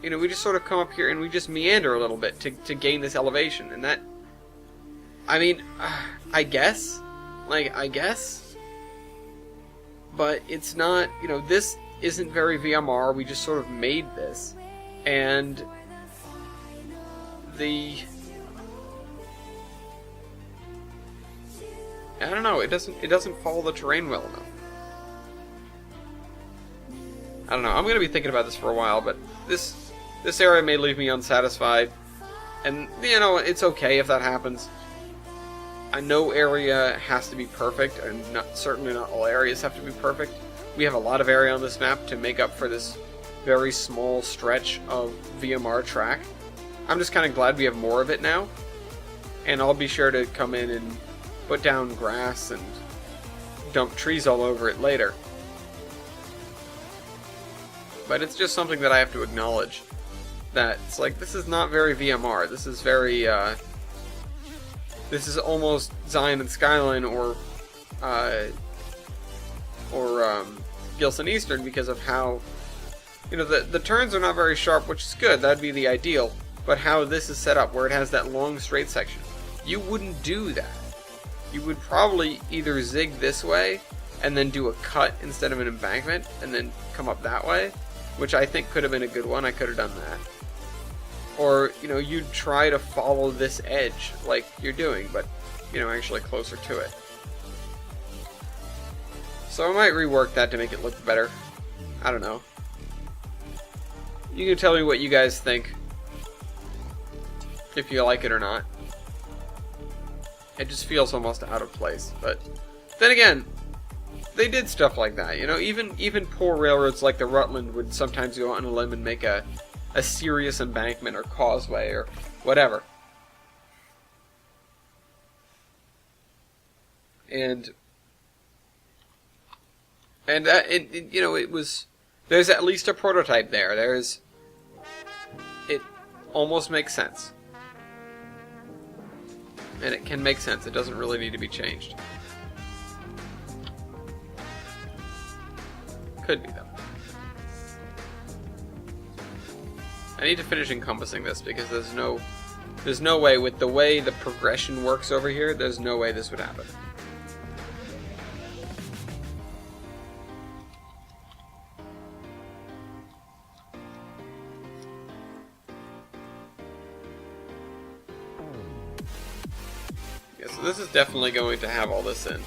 you know, we just sort of come up here and we just meander a little bit to gain this elevation. And that... I mean, I guess. Like, I guess. But it's not... You know, this isn't very VMR. We just sort of made this. And... I don't know, it doesn't follow the terrain well enough. I don't know, I'm gonna be thinking about this for a while, but this area may leave me unsatisfied. And, you know, it's okay if that happens. no area has to be perfect, and certainly not all areas have to be perfect. We have a lot of area on this map to make up for this very small stretch of VMR track. I'm just kind of glad we have more of it now, and I'll be sure to come in and put down grass and dump trees all over it later. But it's just something that I have to acknowledge, that it's like, this is not very VMR. This is very, this is almost Zion and Skyline or Gilson Eastern, because of how, you know, the turns are not very sharp, which is good. That'd be the ideal. But how this is set up, where it has that long straight section, you wouldn't do that. You would probably either zig this way and then do a cut instead of an embankment and then come up that way, which I think could have been a good one. I could have done that. Or, you know, you'd try to follow this edge like you're doing, but, you know, actually closer to it. So I might rework that to make it look better. I don't know. You can tell me what you guys think, if you like it or not. It just feels almost out of place. But then again, they did stuff like that. You know, even poor railroads like the Rutland would sometimes go on a limb and make a serious embankment or causeway or whatever. And you know, it was, there's at least a prototype there. It almost makes sense. And it can make sense. It doesn't really need to be changed. Could be, though. I need to finish encompassing this, because there's no way, with the way the progression works over here, there's no way this would happen. Yeah, so this is definitely going to have all this in.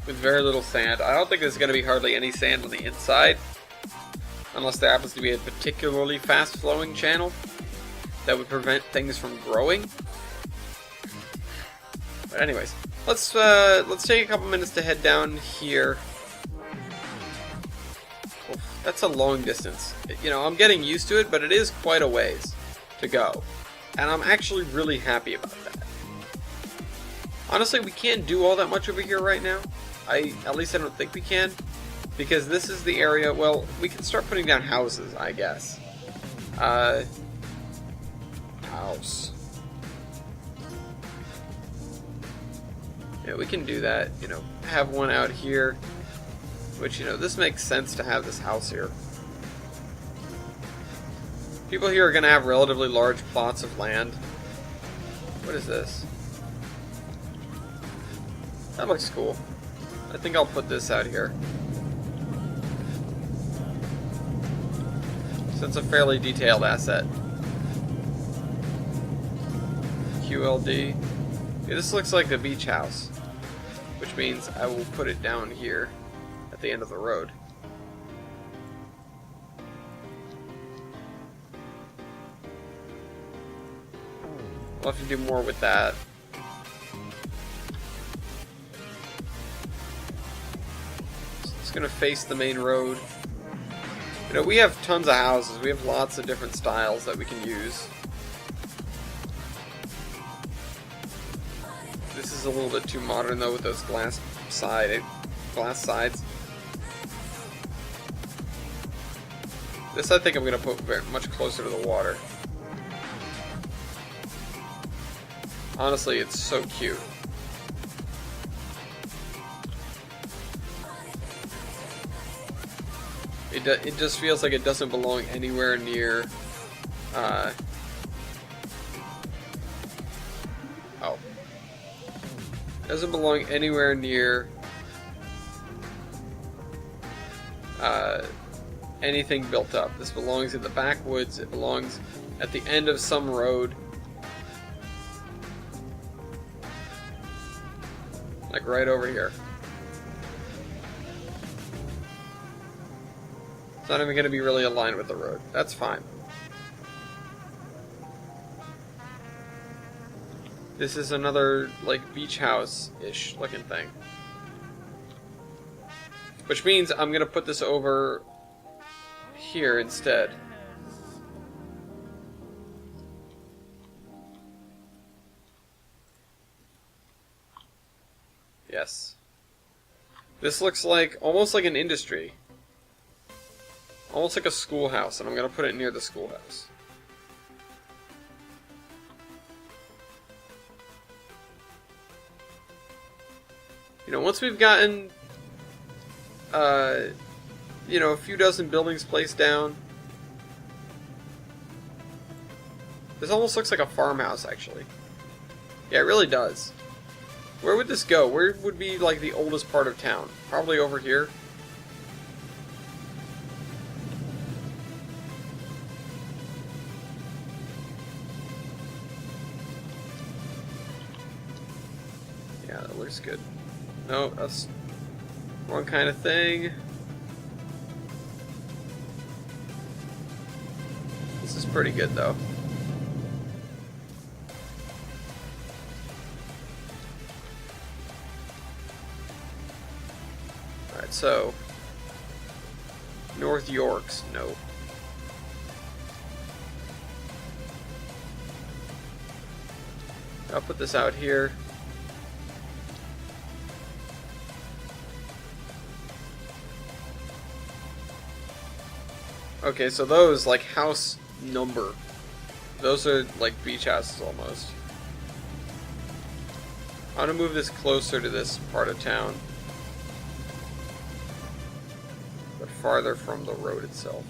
With very little sand. I don't think there's going to be hardly any sand on the inside, unless there happens to be a particularly fast-flowing channel that would prevent things from growing. But anyways, let's take a couple minutes to head down here. Oh, that's a long distance. You know, I'm getting used to it, but it is quite a ways to go, and I'm actually really happy about that. Honestly, we can't do all that much over here right now. At least I don't think we can, because this is the area. Well, we can start putting down houses, I guess. House. Yeah, we can do that. You know, have one out here, which, you know, this makes sense to have this house here. People here are going to have relatively large plots of land. What is this? That looks cool. I think I'll put this out here. So it's a fairly detailed asset. QLD. Yeah, this looks like the beach house, which means I will put it down here at the end of the road. We'll have to do more with that. Going to face the main road. You know, we have tons of houses. We have lots of different styles that we can use. This is a little bit too modern though, with those glass sides. This I think I'm going to put very much closer to the water. Honestly, it's so cute. It just feels like it doesn't belong anywhere near, oh. It doesn't belong anywhere near, anything built up. This belongs in the backwoods. It belongs at the end of some road. Like right over here. It's not even going to be really aligned with the road. That's fine. This is another, like, beach house-ish looking thing. Which means I'm going to put this over here instead. Yes. This looks like, almost like an industry. Almost like a schoolhouse, and I'm going to put it near the schoolhouse. You know, once we've gotten, you know, a few dozen buildings placed down. This almost looks like a farmhouse, actually. Yeah, it really does. Where would this go? Where would be, like, the oldest part of town? Probably over here. Yeah, that looks good. No, that's wrong kind of thing. This is pretty good, though. Alright, so North Yorks, no. I'll put this out here. Okay, so those, like, house number, those are like beach houses almost. I'm gonna move this closer to this part of town, but farther from the road itself.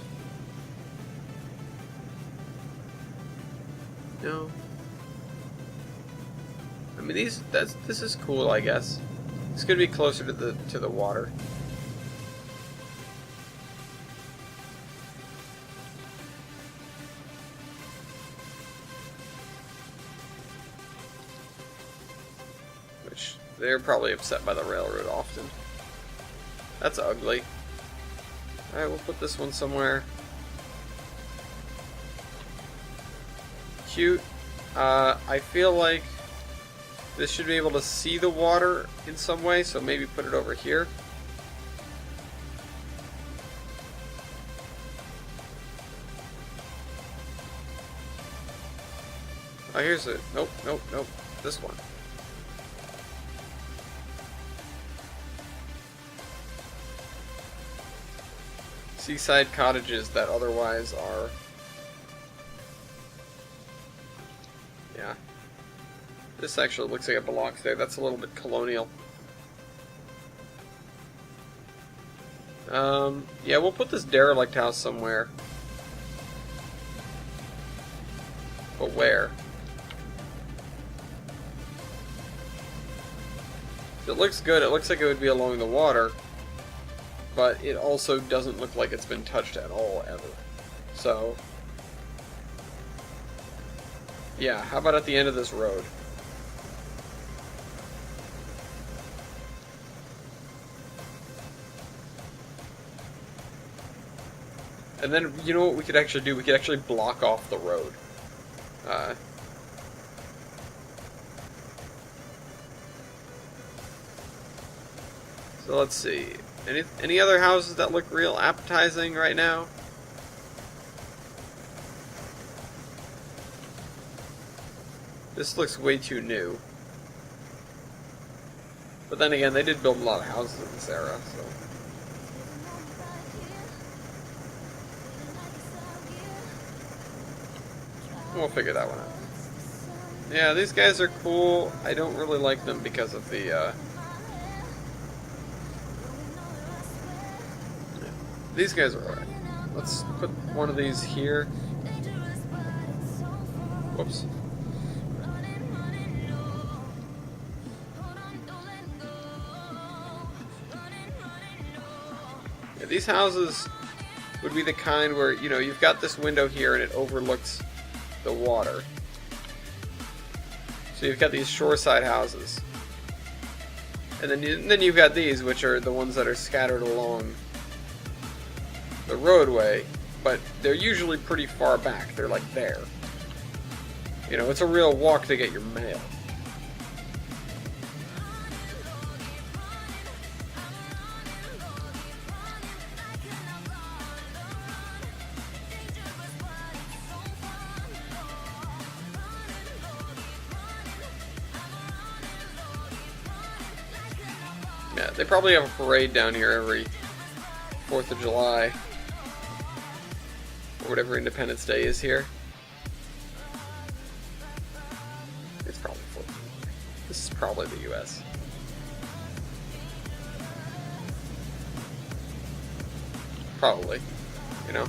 No. I mean, this is cool, I guess. It's gonna be closer to the water. Which they're probably upset by the railroad often. That's ugly. Alright, we'll put this one somewhere. Cute. I feel like this should be able to see the water in some way, so maybe put it over here. Oh, here's it. Nope, nope, nope. This one. Seaside cottages that otherwise are... Yeah. This actually looks like it belongs there. That's a little bit colonial. Yeah, we'll put this derelict house somewhere. But where? It looks good. It looks like it would be along the water. But it also doesn't look like it's been touched at all, ever. So... yeah, how about at the end of this road? And then, you know what we could actually do? We could actually block off the road. So let's see. Any other houses that look real appetizing right now? This looks way too new. But then again, they did build a lot of houses in this era, so... we'll figure that one out. Yeah, these guys are cool. I don't really like them because of the, These guys are alright. Let's put one of these here. Whoops. Yeah, these houses would be the kind where, you know, you've got this window here and it overlooks the water. So you've got these shoreside houses. And then you've got these, which are the ones that are scattered along the roadway, but they're usually pretty far back. They're like there. You know, it's a real walk to get your mail. Yeah, they probably have a parade down here every 4th of July. Or whatever Independence Day is here. It's probably 4th of July. This is probably the US. Probably. You know?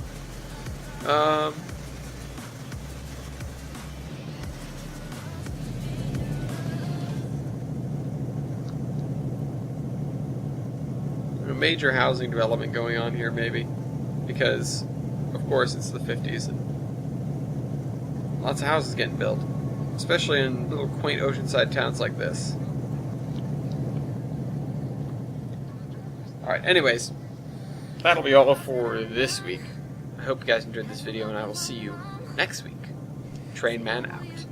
A major housing development going on here, maybe. Because, of course, it's the 50s and lots of houses getting built. Especially in little quaint oceanside towns like this. Alright, anyways. That'll be all for this week. I hope you guys enjoyed this video, and I will see you next week. Trainman out.